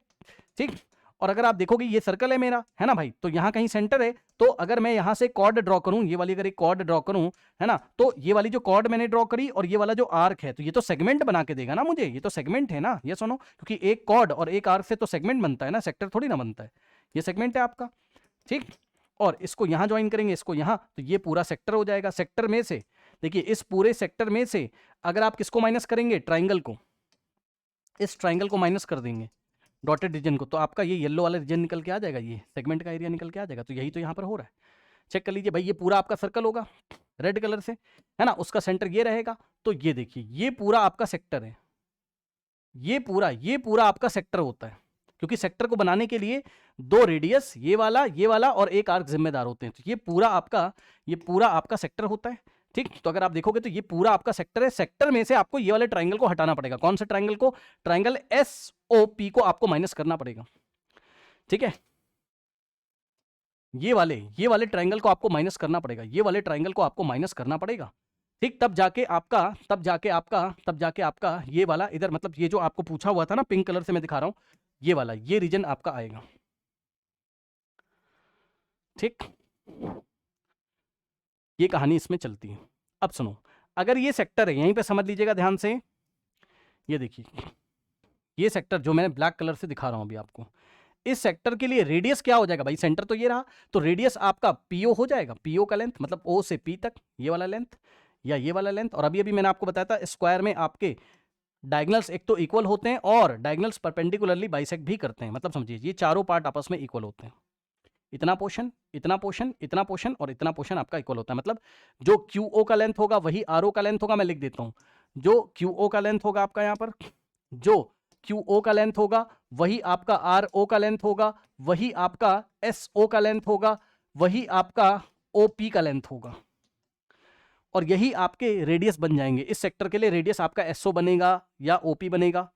ठीक। और अगर आप देखोगे ये सर्कल है मेरा, है ना भाई, तो यहाँ कहीं सेंटर है। तो अगर मैं यहाँ से कॉर्ड ड्रॉ करूँ, ये वाली अगर एक कॉर्ड ड्रॉ करूँ, है ना, तो ये वाली जो कॉर्ड मैंने ड्रॉ करी और ये वाला जो आर्क है, तो ये तो सेगमेंट बना के देगा ना मुझे, ये तो सेगमेंट है ना, ये सुनो, क्योंकि एक कॉर्ड और एक आर्क से तो सेगमेंट बनता है ना, सेक्टर थोड़ी ना बनता है। ये सेगमेंट है आपका, ठीक। और इसको यहां ज्वाइन करेंगे, इसको यहां, तो ये पूरा सेक्टर हो जाएगा। सेक्टर में से देखिए, इस पूरे सेक्टर में से अगर आप किसको माइनस करेंगे, ट्राइंगल को, इस ट्राइंगल को माइनस कर देंगे, डॉटेड रीजन को, तो आपका ये येलो वाला रीजन निकल के आ जाएगा, ये सेगमेंट का एरिया निकल के आ जाएगा। तो यही तो यहां पर हो रहा है, चेक कर लीजिए भाई, ये पूरा आपका सर्कल होगा रेड कलर से, है ना, उसका सेंटर ये रहेगा। तो ये देखिए, ये पूरा आपका सेक्टर है, ये पूरा आपका सेक्टर होता है, क्योंकि सेक्टर को बनाने के लिए 2 रेडियस, ये वाला और एक आर्क जिम्मेदार होते हैं। तो ये पूरा आपका सेक्टर होता है, ठीक। तो अगर आप देखोगे तो ये पूरा आपका सेक्टर है। सेक्टर में से आपको ये वाले ट्राइंगल को हटाना पड़ेगा। कौन से ट्राइंगल को, ट्राइंगल एसओपी को आपको माइनस करना पड़ेगा, ठीक है। ये वाले ट्राइंगल को आपको माइनस करना पड़ेगा, ये वाले ट्राइंगल को आपको माइनस करना पड़ेगा, ठीक। तब जाके आपका ये वाला इधर, मतलब ये जो आपको पूछा हुआ था ना, पिंक कलर से मैं दिखा रहा हूं, ये वाला, ये रीजन आपका आएगा, ठीक। ये कहानी इसमें चलती है। अब सुनो, अगर ये सेक्टर है, यहीं पे समझ लीजिएगा ध्यान से, ये देखिए, ये सेक्टर जो मैंने ब्लैक कलर से दिखा रहा हूं अभी आपको, इस सेक्टर के लिए रेडियस क्या हो जाएगा भाई, सेंटर तो ये रहा, तो रेडियस आपका पीओ हो जाएगा, पीओ का लेंथ, मतलब ओ से पी तक, ये वाला लेंथ या ये वाला लेंथ। और अभी मैंने आपको बताया था, स्क्वायर में आपके डायगोनल्स एक तो इक्वल होते हैं और डायगोनल्स परपेंडिकुलरली बाइसेक्ट भी करते हैं, मतलब समझिए ये चारों पार्ट आपस में इक्वल होते हैं। इतना पोर्शन, इतना पोर्शन, इतना पोर्शन और इतना पोर्शन आपका इक्वल होता है। मतलब जो क्यू ओ का लेंथ होगा वही आर ओ का लेंथ होगा। मैं लिख देता हूं, जो क्यू ओ का लेंथ होगा आपका, यहां पर जो क्यू ओ का लेंथ होगा वही आपका आर ओ का लेंथ होगा, वही आपका एस ओ का लेंथ होगा, वही आपका ओ पी का लेंथ होगा, और यही आपके रेडियस बन जाएंगे। इस सेक्टर के लिए रेडियस आपका एसओ बनेगा या ओपी बनेगा।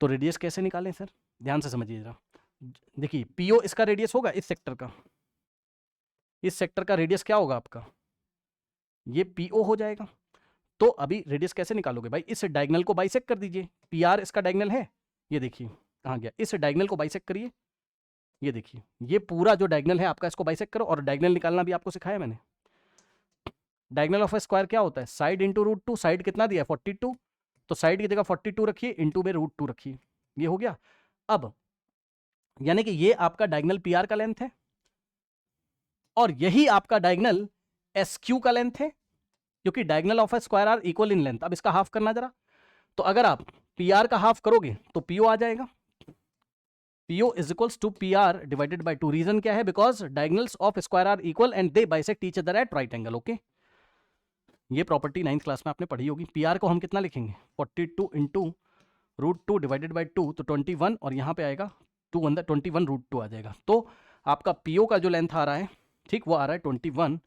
तो रेडियस कैसे निकालें सर, ध्यान से समझिए जरा। देखिए पीओ इसका रेडियस होगा, इस सेक्टर का, इस सेक्टर का रेडियस क्या होगा आपका, ये पीओ हो जाएगा। तो अभी रेडियस कैसे निकालोगे भाई, इस डायगोनल को बाइसेक्ट कर दीजिए, पी आर इसका डायगोनल है, ये देखिए कहाँ गया, इस डायगोनल को बाइसेक्ट करिए, ये देखिए ये पूरा जो डायगोनल है आपका, इसको बाइसेक्ट करो, और डायगोनल निकालना भी आपको सिखाया मैंने, डायगोनल ऑफ ए स्क्वायर क्या होता है, साइड इंटू √2, साइड कितना दिया है 42, तो साइड की जगह 42 रखिए, इंटू में √2 रखिए, ये हो गया। अब यानी कि ये आपका डायगोनल पीआर का लेंथ है और यही आपका डायगोनल एसक्यू का लेंथ है, क्योंकि diagonal of a square are equal in length. अब इसका हाफ करना जरा, तो अगर आप पीआर का हाफ करोगे तो पीओ आ जाएगा, PO is equals to PR divided by 2। Region क्या है, because diagonals of square are equal and they bisect each other at right angle. Okay, ये प्रॉपर्टी 9th क्लास में आपने पढ़ी होगी। PR को हम कितना लिखेंगे, 42 इंटू √2 डिवाइडेड बाई 2, तो 21, और यहाँ पे आएगा 2 अंदर 21 √2 आ जाएगा। तो आपका PO का जो लेंथ आ रहा है, ठीक, वो आ रहा है 21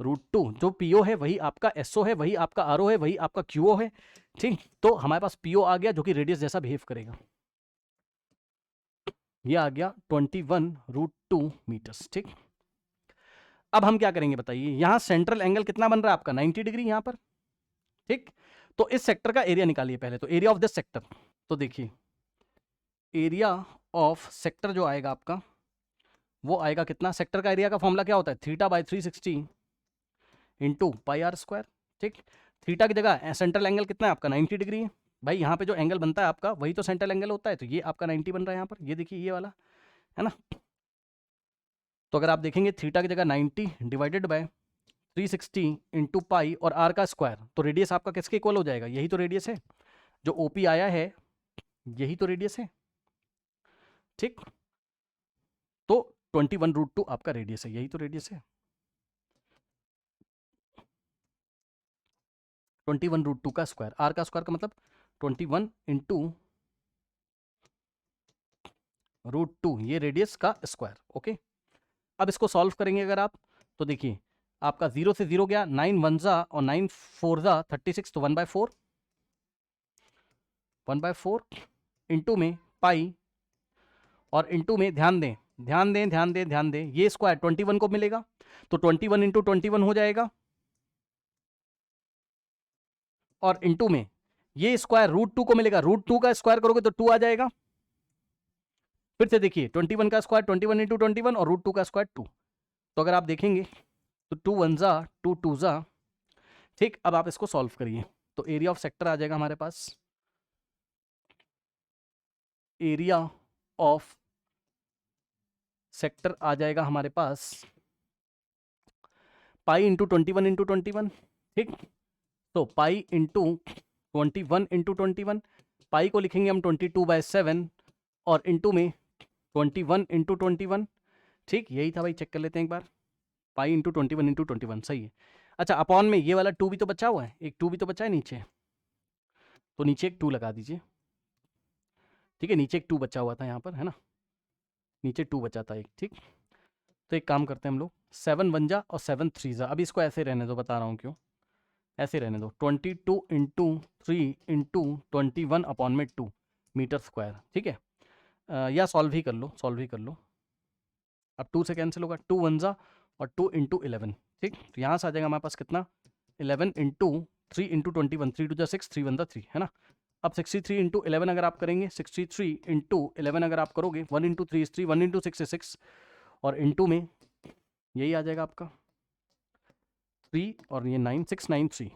√2। जो PO है वही आपका SO है, वही आपका RO है, वही आपका QO है, ठीक। तो हमारे पास PO आ गया जो कि रेडियस जैसा बिहेव करेगा, ये आ गया 21 √2 मीटर्स, ठीक। अब हम क्या करेंगे बताइए, यहां सेंट्रल एंगल कितना बन रहा है आपका 90 डिग्री यहां पर, ठीक। तो इस सेक्टर का एरिया निकालिए पहले, तो एरिया ऑफ दिस सेक्टर, तो देखिए एरिया ऑफ सेक्टर जो आएगा आपका वो आएगा कितना, सेक्टर का एरिया का फॉर्मूला क्या होता है, θ/360 इंटू πr², ठीक। थीटा की जगह सेंट्रल एंगल कितना है आपका 90 डिग्री है, भाई यहाँ पे जो एंगल बनता है आपका वही तो सेंट्रल एंगल होता है, तो ये आपका 90 बन रहा है यहाँ पर, ये देखिए ये वाला है ना। तो अगर आप देखेंगे थीटा की जगह 90 डिवाइडेड बाय 360 इंटू पाई और आर का स्क्वायर, तो रेडियस आपका किसके इक्वल हो जाएगा, यही तो रेडियस है, जो ओपी आया है यही तो रेडियस है, ठीक। तो 21 √2 आपका रेडियस है, यही तो रेडियस है, 21 √2 का स्क्वायर, आर का स्क्वायर का मतलब 21 इंटू √2, ये रेडियस का स्क्वायर। ओके, अब इसको सॉल्व करेंगे अगर आप, तो देखिए आपका 0 से 0 गया, 9 1 जा और 9 4 जा 36, तो 1/4 इंटू में पाई और इंटू में ध्यान दें ध्यान दें ध्यान दें ध्यान दें, ये स्क्वायर 21 को मिलेगा, तो 21 इंटू 21 हो जाएगा, और इंटू में ये स्क्वायर √2 को मिलेगा, √2 का स्क्वायर करोगे तो 2 आ जाएगा। फिर से देखिए 21 का स्क्वायर 21 इंटू 21 और √2 का स्क्वायर 2, तो अगर आप देखेंगे तो 2 1 जा 2 2 जा, ठीक। अब आप इसको सॉल्व करिए, तो एरिया ऑफ सेक्टर आ जाएगा हमारे पास, एरिया ऑफ सेक्टर आ जाएगा हमारे पास पाई इंटू 21 इंटू 21, ठीक। तो पाई इंटू 21 इंटू 21, पाई को लिखेंगे हम 22/7 और इंटू में 21 इंटू 21, ठीक। यही था भाई, चेक कर लेते हैं एक बार, पाई इंटू 21 इंटू 21 सही है। अच्छा, अपॉन में ये वाला 2 भी तो बचा हुआ है, एक 2 भी तो बचा है नीचे, तो नीचे एक 2 लगा दीजिए, ठीक है, नीचे एक 2 बचा हुआ था यहाँ पर, है ना, नीचे 2 बचा था एक, ठीक। तो एक काम करते हैं हम लोग, 7 1 जा और 7 3 जा, अभी इसको ऐसे रहने दो, बता रहा हूँ क्यों, ऐसे रहने दो, 22 इंटू 3 इंटू 21 अपॉन में 2 मीटर स्क्वायर, ठीक है। या सॉल्व ही कर लो, सॉल्व ही कर लो, अब 2 से कैंसिल होगा, 2 1 जा और 2 इंटू 11, ठीक। तो यहाँ से आ जाएगा हमारे पास कितना, 11 इंटू 3 इंटू 21, 3 2 जा 6, 3 1 जा 3, है ना। अब 63 इंटू 11 अगर आप करेंगे, 63 इंटू 11 अगर आप करोगे, 1 इंटू 3 इज 3, 1 इंटू 6 इज 6, और इंटू में यही आ जाएगा आपका 3 और ये 9, 693,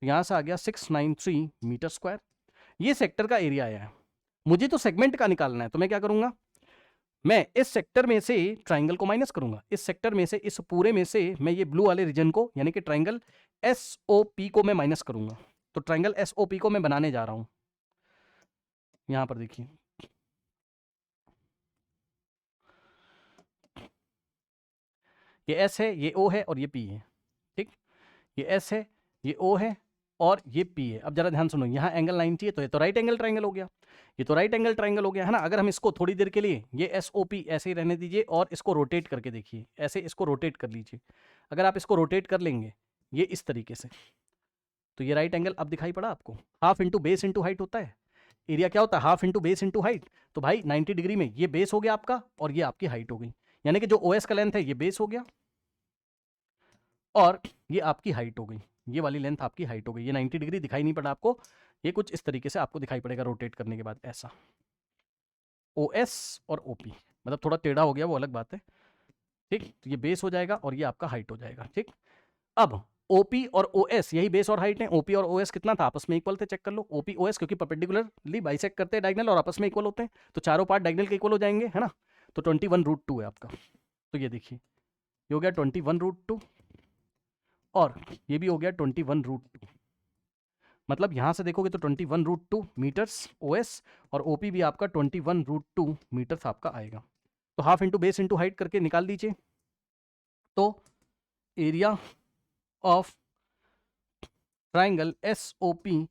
यहाँ से आ गया 693 मीटर स्क्वायर। ये सेक्टर का एरिया आया है, मुझे तो सेगमेंट का निकालना है, तो मैं क्या करूंगा, मैं इस सेक्टर में से ट्राइंगल को माइनस करूंगा, इस सेक्टर में से, इस पूरे में से मैं ये ब्लू वाले रीजन को यानी कि ट्राइंगल SOP को मैं माइनस करूंगा। तो ट्राइंगल SOP को मैं बनाने जा रहा हूं, यहां पर देखिए, ये S है, ये O है और ये P है, ठीक। ये S है, ये O है और ये P है। अब जरा ध्यान सुनो, यहाँ एंगल 90 है, तो ये तो राइट एंगल ट्राइंगल हो गया, ये तो राइट एंगल ट्राइंगल हो गया, है ना। अगर हम इसको थोड़ी देर के लिए ये SOP ऐसे ही रहने दीजिए और इसको रोटेट करके देखिए, ऐसे इसको रोटेट कर लीजिए, अगर आप इसको रोटेट कर लेंगे ये इस तरीके से, तो ये राइट एंगल अब दिखाई पड़ा आपको, half into base into height होता है, एरिया क्या होता है, half into base into height. तो भाई 90 डिग्री में ये बेस हो गया आपका और ये आपकी हाइट हो गई, यानी कि जो OS का लेंथ है ये बेस हो गया और ये आपकी हाइट हो गई, ये वाली लेंथ आपकी हाइट हो गई। ये 90 डिग्री दिखाई नहीं पड़ा आपको, ये कुछ इस तरीके से आपको दिखाई पड़ेगा रोटेट करने के बाद, ऐसा OS और OP, मतलब थोड़ा टेढ़ा हो गया वो अलग बात है, ठीक। तो ये बेस हो जाएगा और ये आपका हाइट हो जाएगा, ठीक। अब ओपी और ओएस यही बेस और हाइट है। ओपी और ओएस कितना था, आपस में इक्वल थे, चेक कर लो। ओपी ओएस क्योंकि परपेंडिकुलरली बाइसेक्ट करते हैं डायगोनल और आपस में इक्वल होते हैं, तो चारों पार्ट डायगोनल के इक्वल हो जाएंगे, है ना। तो 21√2 है आपका। तो ये देखिए ये हो गया 21√2 और ये भी हो गया 21√2। मतलब यहां से देखोगे तो 21√2 मीटर्स ओएस और ओपी भी आपका 21√2 मीटर्स आपका आएगा। तो half into base into height करके निकाल दीजिए। तो area of triangle SOP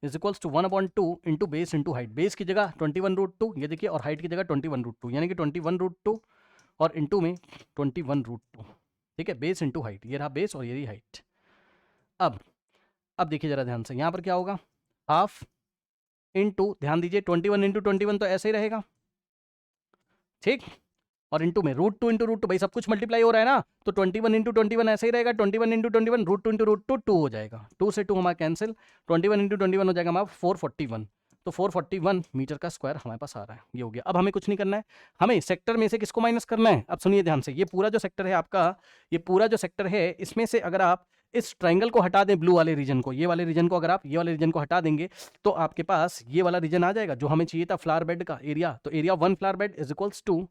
is equals to 1/2 into base into height. Base की जगह 21√2 ये देखिए और हाइट की जगह 21√2 यानी कि 21√2 और इंटू में 21√2। ठीक है, बेस इंटू हाइट, ये रहा बेस और ये रही हाइट। अब देखिए जरा ध्यान से, यहाँ पर क्या होगा, हाफ इंटू, ध्यान दीजिए 21 इंटू 21 तो ऐसे ही रहेगा, ठीक, और इंटू में √2 इंटू √2, भाई सब कुछ मल्टीप्लाई हो रहा है ना, तो 21 इंटू 21 ऐसे ही रहेगा, 21 इंटू 21 √2 इंटू √2 2 हो जाएगा, 2 से 2 हमारा कैंसिल, 21 इंटू 21 हो जाएगा हमारा 441। तो 441 मीटर का स्क्वायर हमारे पास आ रहा है, ये हो गया। अब हमें कुछ नहीं करना है, हमें सेक्टर में से किसको माइनस करना है। अब सुनिए ध्यान से, ये पूरा जो सेक्टर है आपका, ये पूरा जो सेक्टर है, इसमें से अगर आप इस ट्राइंगल को हटा दें, ब्लू वाले रीजन को, ये वाले रीजन को अगर आप ये वाले रीजन को हटा देंगे तो आपके पास ये वाला रीजन आ जाएगा जो हमें चाहिए था फ्लावर बेड का एरिया। तो area of one flower bed is equals to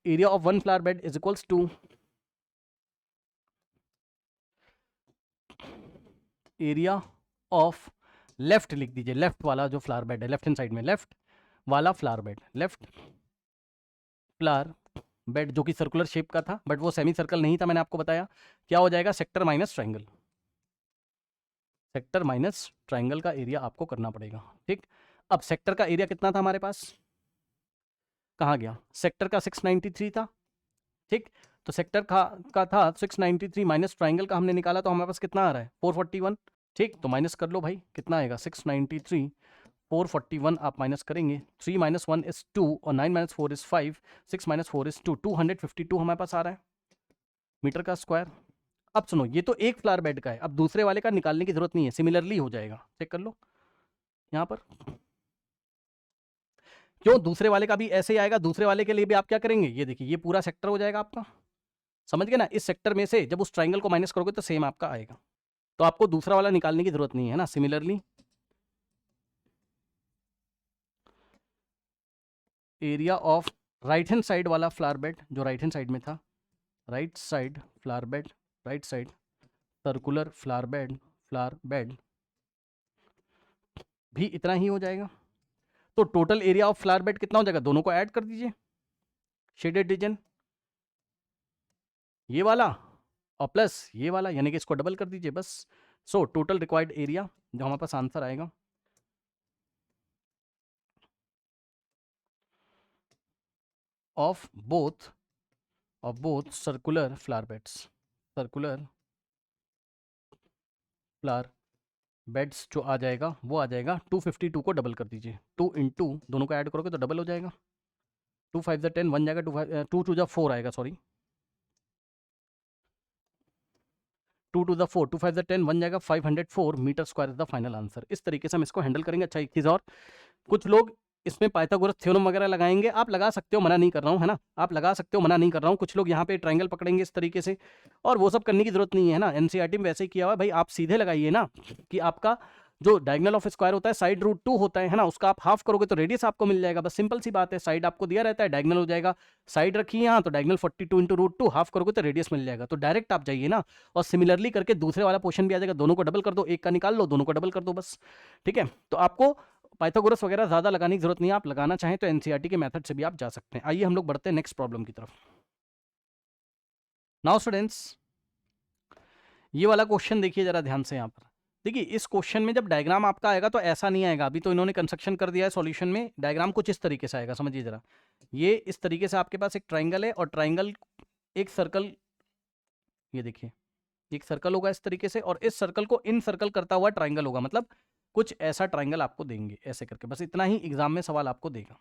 area of one flower bed is equals to area of left लिख दीजिए, लेफ्ट वाला जो फ्लावर बेड है, लेफ्ट हैंड साइड में लेफ्ट वाला flower bed, left flower bed जो कि सर्कुलर शेप का था बट वो सेमी सर्कल नहीं था, मैंने आपको बताया। क्या हो जाएगा, sector minus triangle, sector minus triangle का एरिया आपको करना पड़ेगा, ठीक। अब सेक्टर का एरिया कितना था हमारे पास, कहाँ गया, सेक्टर का 693 था, ठीक। तो सेक्टर का था 693 माइनस ट्राइंगल का हमने निकाला, तो हमारे पास कितना आ रहा है 441, ठीक। तो माइनस कर लो भाई, कितना आएगा 693 441 आप माइनस करेंगे, 3 - 1 इज 2 और 9 - 4 इज 5, 6 - 4 इज 2, 252 हमारे पास आ रहा है मीटर का स्क्वायर। अब सुनो, ये तो एक फ्लावर बेड का है, अब दूसरे वाले का निकालने की जरूरत नहीं है, सिमिलरली हो जाएगा, चेक कर लो यहाँ पर। क्यों, दूसरे वाले का भी ऐसे ही आएगा, दूसरे वाले के लिए भी आप क्या करेंगे, ये देखिए ये पूरा सेक्टर हो जाएगा आपका, समझ गए ना। इस सेक्टर में से जब उस ट्राइंगल को माइनस करोगे तो सेम आपका आएगा, तो आपको दूसरा वाला निकालने की जरूरत नहीं है ना। Similarly area of right hand side वाला फ्लावर बेड जो राइट हैंड साइड में था, right side flower bed, right side circular flower bed भी इतना ही हो जाएगा। तो total area of flower bed कितना हो जाएगा, दोनों को ऐड कर दीजिए, शेडेड रीजन ये वाला और प्लस ये वाला, यानी कि इसको डबल कर दीजिए बस। सो टोटल रिक्वायर्ड एरिया जो हमारे पास आंसर आएगा of both circular flower beds, circular flower beds जो आ जाएगा वो आ जाएगा 252 को डबल कर दीजिए, 2 इंटू दोनों को ऐड करोगे तो डबल हो जाएगा, 2 5 10 1 जाएगा, 2 2 4 आएगा, सॉरी 2 2 4, 2 5 10 1 जाएगा, 504 metre square is the final answer. इस तरीके से हम इसको हैंडल करेंगे। अच्छा एक चीज़ और, कुछ लोग इसमें पाइथागोरस थ्योरम वगैरह लगाएंगे, आप लगा सकते हो, मना नहीं कर रहा हूँ, है ना, आप लगा सकते हो, मना नहीं कर रहा हूँ। कुछ लोग यहाँ पे ट्राइंगल पकड़ेंगे इस तरीके से, और वो सब करने की जरूरत नहीं है ना, एनसीईआरटी में वैसे ही किया हुआ है भाई। आप सीधे लगाइए ना कि आपका जो डायगोनल ऑफ स्क्वायर होता है साइड √2 होता है ना, उसका आप हाफ करोगे तो रेडियस आपको मिल जाएगा, बस सिंपल सी बात है। साइड आपको दिया रहता है, डायगोनल हो जाएगा, साइड रखिए यहाँ तो डायगोनल 42 इंटू √2, हाफ करोगे तो रेडियस मिल जाएगा। तो डायरेक्ट आप जाइए ना और सिमिलरली करके दूसरे वाला पोर्शन भी आ जाएगा, दोनों को डबल कर दो, एक का निकाल लो, दोनों को डबल कर दो बस, ठीक है। तो आपको पाइथागोरस वगैरह ज्यादा लगाने की जरूरत नहीं है, आप लगाना चाहें तो एनसीईआरटी के मेथड से भी आप जा सकते हैं। आइए हम लोग बढ़ते हैं नेक्स्ट प्रॉब्लम की तरफ। नाउ स्टूडेंट्स, ये वाला क्वेश्चन देखिए जरा ध्यान से। यहाँ पर देखिए, इस क्वेश्चन में जब डायग्राम आपका आएगा तो ऐसा नहीं आएगा, अभी तो इन्होंने कंस्ट्रक्शन कर दिया है सॉल्यूशन में, डायग्राम कुछ इस तरीके से आएगा, समझिए जरा। ये इस तरीके से आपके पास एक ट्राइंगल है और ट्राइंगल एक सर्कल, ये देखिए एक सर्कल होगा इस तरीके से, और इस सर्कल को इन सर्कल करता हुआ ट्राइंगल होगा, मतलब कुछ ऐसा ट्राइंगल आपको देंगे ऐसे करके, बस इतना ही एग्जाम में सवाल आपको देगा।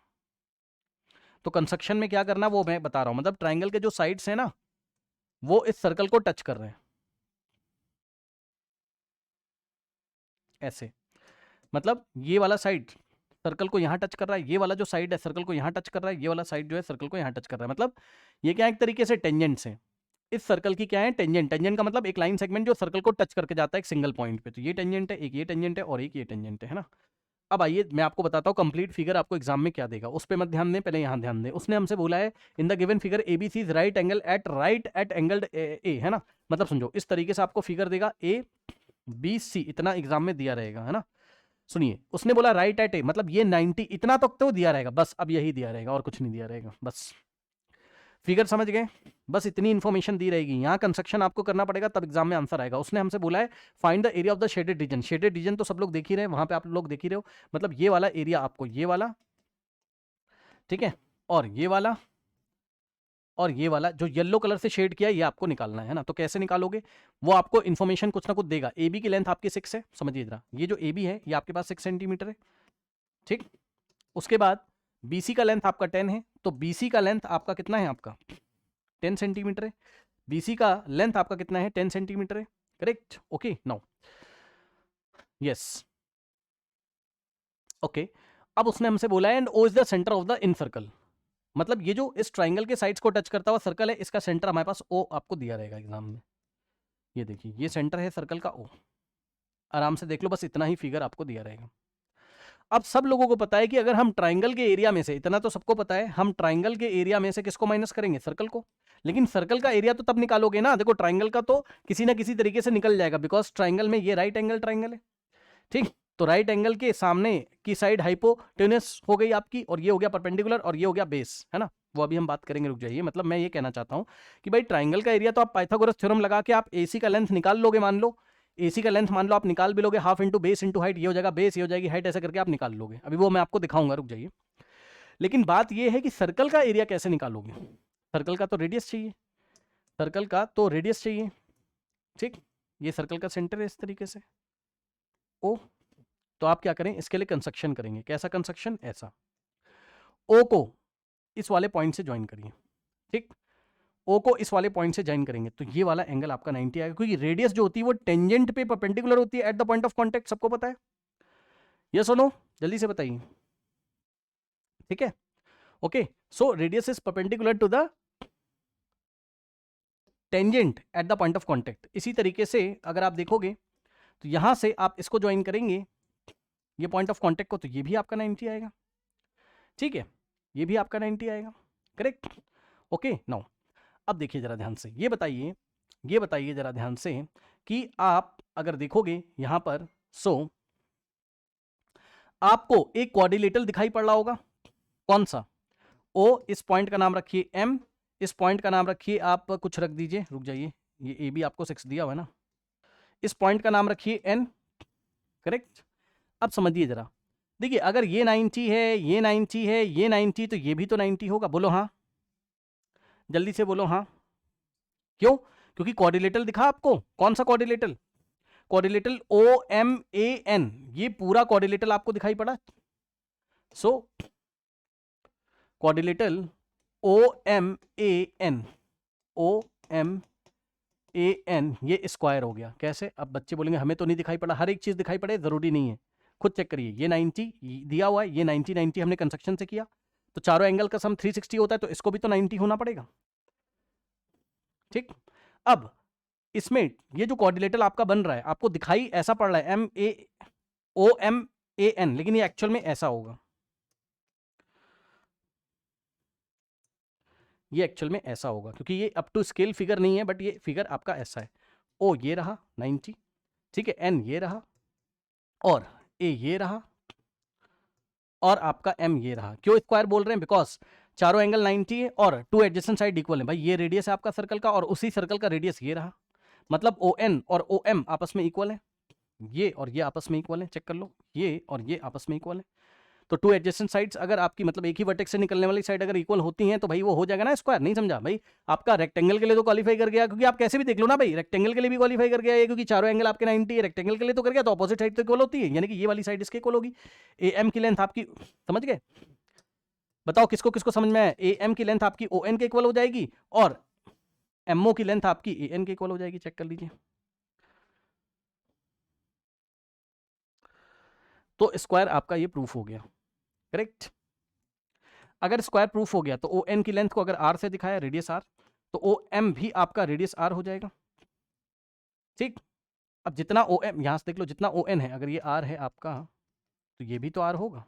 तो कंस्ट्रक्शन में क्या करना वो मैं बता रहा हूं, मतलब ट्राइंगल के जो साइड्स हैं ना वो इस सर्कल को टच कर रहे हैं ऐसे, मतलब ये वाला साइड सर्कल को यहाँ टच कर रहा है, ये वाला जो साइड है सर्कल को यहाँ टच कर रहा है, ये वाला साइड जो है सर्कल को यहाँ टच कर रहा है, मतलब ये क्या एक तरीके से टेंजेंट्स है। इस सर्कल की क्या है, टेंजेंट। टेंजेंट का मतलब एक लाइन सेगमेंट जो सर्कल को टच करके जाता है एक सिंगल पॉइंट पे। तो ये टेंजेंट है, एक ये टेंजेंट है और एक ये टेंजेंट है ना। अब आइए मैं आपको बताता हूँ कंप्लीट फिगर आपको एग्जाम में क्या देगा, उस पर मत ध्यान दें, पहले यहाँ ध्यान दें। उसने हमसे बोला है in the given figure ABC is right at angled A, है ना। मतलब समझो इस तरीके से आपको फिगर देगा ए बी सी, इतना एग्जाम में दिया रहेगा, है ना। सुनिए, उसने बोला राइट एट ए, मतलब ये 90, इतना तक तो दिया रहेगा बस, अब यही दिया रहेगा और कुछ नहीं दिया रहेगा बस। फिगर समझ गए, बस इतनी इंफॉर्मेशन दी रहेगी। यहाँ कंस्ट्रक्शन आपको करना पड़ेगा तब एग्जाम में आंसर आएगा। उसने हमसे बोला है find the area of the shaded region. Shaded region तो सब लोग देख ही रहे हैं, वहां पे आप लोग देख ही रहे हो, मतलब ये वाला एरिया आपको, ये वाला, ठीक है, और ये वाला जो येलो कलर से शेड किया है ये आपको निकालना है ना। तो कैसे निकालोगे, वो आपको इन्फॉर्मेशन कुछ ना कुछ देगा। ए बी की लेंथ आपकी 6 है, समझिए जरा, ये जो ए बी है ये आपके पास 6 सेंटीमीटर है, ठीक। उसके बाद बीसी का लेंथ आपका 10 है, तो बीसी का लेंथ आपका कितना है, आपका 10 सेंटीमीटर है। बीसी का लेंथ आपका कितना है, 10 सेंटीमीटर है, correct. Okay now yes, okay. अब उसने हमसे बोला है and O is the centre of the incircle, मतलब ये जो इस ट्राइंगल के साइड्स को टच करता हुआ सर्कल है, इसका सेंटर हमारे पास ओ आपको दिया रहेगा एग्जाम में। ये देखिए ये सेंटर है सर्कल का ओ, आराम से देख लो, बस इतना ही फिगर आपको दिया रहेगा। अब सब लोगों को पता है कि अगर हम ट्राइंगल के एरिया में से, इतना तो सबको पता है, हम ट्राइंगल के एरिया में से किसको माइनस करेंगे, सर्कल को। लेकिन सर्कल का एरिया तो तब निकालोगे ना, देखो ट्राइंगल का तो किसी ना किसी तरीके से निकल जाएगा, बिकॉज ट्राइंगल में ये राइट एंगल ट्राइंगल है, ठीक। तो राइट एंगल के सामने की साइड हाइपोटेनस हो गई आपकी, और ये हो गया परपेंडिकुलर, और ये हो गया बेस, है ना। वो अभी हम बात करेंगे, रुक जाइए। मतलब मैं ये कहना चाहता हूं कि भाई ट्राइंगल का एरिया तो आप पाइथागोरस थ्योरम लगा के आप एसी का लेंथ निकाल लोगे, मान लो एसी का लेंथ मान लो आप निकाल भी लोगे, half into base into height, ये हो जाएगा बेस, ये हो जाएगी हाइट, ऐसे करके आप निकाल लोगे। अभी वो मैं आपको दिखाऊंगा, रुक जाइए। लेकिन बात ये है कि सर्कल का एरिया कैसे निकालोगे, सर्कल का तो रेडियस चाहिए, सर्कल का तो रेडियस चाहिए, ठीक। ये सर्कल का सेंटर है इस तरीके से ओ। तो आप क्या करें, इसके लिए कंस्ट्रक्शन करेंगे, कैसा कंस्ट्रक्शन, ऐसा। ओ को इस वाले पॉइंट से ज्वाइन करिए, ठीक। ओ को इस वाले पॉइंट से ज्वाइन करेंगे तो ये वाला एंगल आपका 90 आएगा, क्योंकि रेडियस जो होती है वो टेंजेंट पे परपेंडिकुलर होती है eight the point of contact, सबको पता है। यस और नो, जल्दी से बताइए, ठीक है। Okay, so radius is perpendicular to the tangent at the point of contact. इसी तरीके से अगर आप देखोगे तो यहां से आप इसको ज्वाइन करेंगे, ये पॉइंट ऑफ कांटेक्ट को, तो ये भी आपका 90 आएगा, ठीक है, ये भी आपका 90 आएगा, करेक्ट। ओके नाउ अब देखिए जरा ध्यान से, ये बताइए जरा ध्यान से कि आप अगर देखोगे यहां पर, सो आपको एक क्वाड्रिलेटरल दिखाई पड़ रहा होगा, कौन सा, ओ, इस पॉइंट का नाम रखिए एम, इस पॉइंट का नाम रखिए आप कुछ रख दीजिए, रुक जाइए, ये ए बी आपको 6 दिया हुआ है ना, इस पॉइंट का नाम रखिए एन, करेक्ट। अब समझिए जरा, देखिए अगर ये 90 है, ये 90 है, ये 90, तो ये भी तो 90 होगा, बोलो हाँ, जल्दी से बोलो हाँ। क्यों, क्योंकि क्वाड्रिलेटरल दिखा आपको, कौन सा quadrilateral, quadrilateral O M A N, ये पूरा क्वाड्रिलेटरल आपको दिखाई पड़ा। So quadrilateral O M A N, O M A N, ये स्क्वायर हो गया, कैसे। अब बच्चे बोलेंगे हमें तो नहीं दिखाई पड़ा, हर एक चीज दिखाई पड़े जरूरी नहीं है, खुद चेक करिए। ये 90 दिया हुआ है, ये 90 90 हमने कंस्ट्रक्शन से किया, तो चारों एंगल का सम 360 होता है, तो इसको भी तो 90 होना पड़ेगा, ठीक। अब इसमें ये जो कोऑर्डिनेटर आपका बन रहा है, आपको दिखाई ऐसा पड़ रहा है M A O M A N, लेकिन ये एक्चुअल में ऐसा होगा, ये एक्चुअल में ऐसा होगा, क्योंकि ये अप टू स्केल फिगर नहीं है, बट ये फिगर आपका ऐसा है। ओ ये रहा 90, ठीक है, एन ये रहा, और ए ये रहा, और आपका एम ये रहा। क्यों स्क्वायर बोल रहे हैं, बिकॉज चारों एंगल 90 है और टू एडजेसेंट साइड इक्वल है। भाई ये रेडियस है आपका सर्कल का, और उसी सर्कल का रेडियस ये रहा, मतलब ओ एन और ओ एम आपस में इक्वल है, ये और ये आपस में इक्वल है, चेक कर लो, ये और ये आपस में इक्वल है। तो टू एडजेसेंट साइड्स अगर आपकी मतलब एक ही वर्टेक्स से निकलने वाली साइड अगर इक्वल होती हैं, तो भाई वो हो जाएगा ना स्क्वायर। नहीं समझा भाई, आपका रेक्टेंगल के लिए तो क्वालिफाई कर गया, क्योंकि आप कैसे भी देख लो ना भाई, रेक्टेंगल के लिए भी क्वालिफाई कर गया है, क्योंकि चारों एंगल आपके 90 है, रेक्टेंगल के लिए तो कर गया, तो ऑपोजिट साइड तो इक्वल होती है, यानी कि ये वाली साइड इसके इक्वल होगी। ए एम की लेंथ आपकी, समझ गए, बताओ किसको किसको समझ में आया, ए एम की लेंथ आपकी ओ एन के इक्वल हो जाएगी, और एमओ की लेंथ आपकी ए एन के इक्वल हो जाएगी, चेक कर लीजिए। तो स्क्वायर आपका ये प्रूफ हो गया, करेक्ट। अगर स्क्वायर प्रूफ हो गया तो ओ एन की लेंथ को अगर आर से दिखाया, रेडियस आर, तो ओ एम भी आपका रेडियस आर हो जाएगा। ठीक, अब जितना ओ एम, यहां से देख लो, जितना ओ एन है, अगर ये आर है आपका तो ये भी तो आर होगा।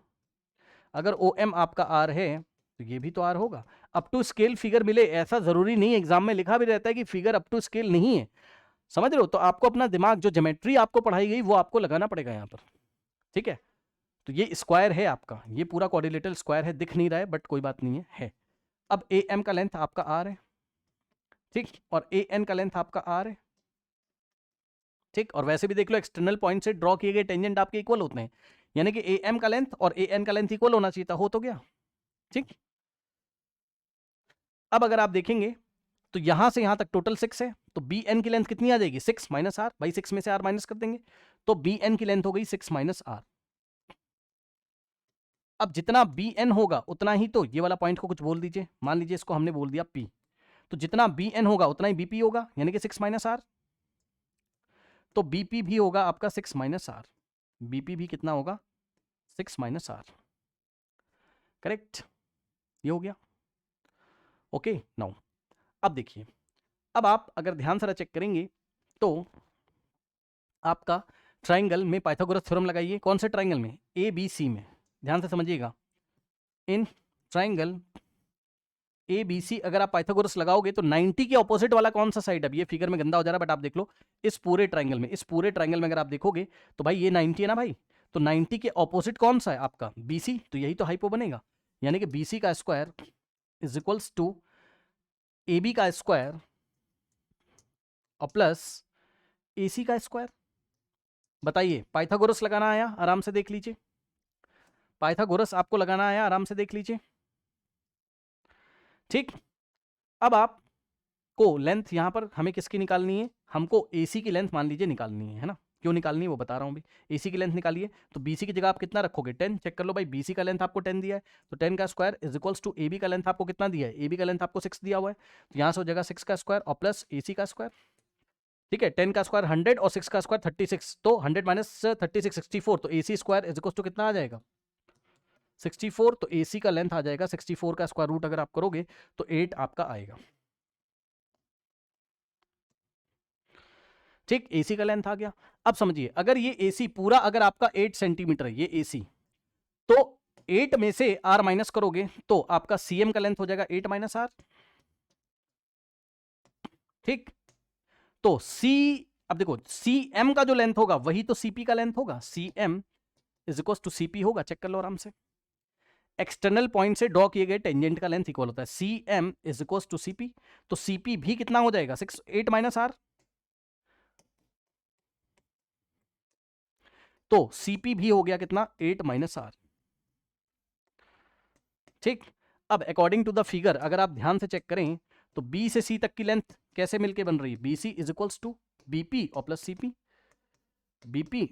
अगर ओ एम आपका आर है तो ये भी तो आर होगा। अप टू स्केल फिगर मिले ऐसा जरूरी नहीं, एग्जाम में लिखा भी रहता है कि फिगर अप टू स्केल नहीं है, समझ रहे हो? तो आपको अपना दिमाग, जो ज्योमेट्री आपको पढ़ाई गई वो आपको लगाना पड़ेगा यहाँ पर। ठीक है, तो ये स्क्वायर है आपका, ये पूरा क्वाड्रिलेटरल स्क्वायर है, दिख नहीं रहा है बट कोई बात नहीं है। अब ए एम का लेंथ आपका आर है, ठीक, और ए एन का लेंथ आपका आर है, ठीक। और वैसे भी देख लो, एक्सटर्नल पॉइंट से ड्रॉ किए गए टेंजेंट आपके इक्वल होते हैं, यानी कि ए एम का लेंथ और ए एन का लेंथ इक्वल होना चाहिए था, हो तो गया, ठीक। अब अगर आप देखेंगे तो यहां से यहां तक टोटल 6 है, तो बी एन की लेंथ कितनी आ जाएगी? 6 माइनस आर, भाई 6 में से आर माइनस कर देंगे, तो बी एन की लेंथ हो गई 6 माइनस आर। अब जितना बी एन होगा उतना ही, तो ये वाला पॉइंट को कुछ बोल दीजिए, मान लीजिए इसको हमने बोल दिया पी, तो जितना बी एन होगा उतना ही बीपी होगा, यानी कि 6 माइनस आर। तो बीपी भी होगा आपका 6 माइनस आर, बीपी भी कितना होगा? 6 माइनस आर, करेक्ट, ये हो गया। ओके, नाउ अब देखिए, अब आप अगर ध्यान से चेक करेंगे तो आपका ट्राइंगल में पाइथागोरस थ्योरम लगाइए। कौन से ट्राइंगल में? ए बी सी में, ध्यान से समझिएगा। In triangle A B C अगर आप पाइथागोरस लगाओगे तो 90 के ऑपोजिट वाला कौन सा साइड? अब ये फिगर में गंदा हो जा रहा है बट आप देख लो, इस पूरे ट्राइंगल में, इस पूरे ट्राइंगल में अगर आप देखोगे तो भाई ये 90 है ना भाई, तो 90 के ऑपोजिट कौन सा है आपका? बीसी, तो यही तो हाइपो बनेगा, यानी कि बीसी का square is equals to A B का स्क्वायर और प्लस ए सी का स्क्वायर। बताइए, पाइथागोरस लगाना आया? आराम से देख लीजिए, पाइथागोरस आपको लगाना आया, आराम से देख लीजिए, ठीक। अब आपको लेंथ यहां पर हमें किसकी निकालनी है? हमको एसी की लेंथ मान लीजिए निकालनी है ना? क्यों निकालनी है वो बता रहा हूं भी। एसी की लेंथ निकालिए, तो बीसी की जगह आप कितना रखोगे? 10। चेक कर लो भाई, बीसी का लेंथ आपको 10 दिया है, तो 10 का square is equals to AB का लेंथ आपको कितना दिया है? एबी का लेंथ आपको 6 दिया हुआ है, तो यहां से हो जाएगा 6 का स्क्वायर और प्लस एसी का स्क्वायर, ठीक है। 10 का स्क्वायर 100 और 6 का स्क्वायर 36, तो 100 माइनस 36 64, तो AC square is equals to कितना आ जाएगा? 64। तो एसी का लेंथ आ जाएगा 64 का स्क्वायर रूट अगर आप करोगे तो 8 आपका आएगा, ठीक। एसी का लेंथ आ गया। अब समझिए, अगर ये एसी पूरा अगर आपका 8 सेंटीमीटर है ये एसी, तो 8 में से आर माइनस करोगे तो आपका सीएम का लेंथ हो जाएगा 8 माइनस आर, ठीक। तो सी, अब देखो सीएम का जो लेंथ होगा वही तो सीपी का लेंथ होगा, CM is equal to CP होगा, चेक कर लो आराम से। एक्सटर्नल पॉइंट से ड्रॉ किए गए टेंजेंट का लेंथ इक्वल होता है, CM is equal to CP, तो सीपी भी कितना हो जाएगा? 8 माइनस आर, तो सीपी भी हो गया कितना? 8 माइनस आर, ठीक। अब अकॉर्डिंग टू द फिगर अगर आप ध्यान से चेक करें तो बी से सी तक की लेंथ कैसे मिलके बन रही है? BC is equals to BP और plus CP, BP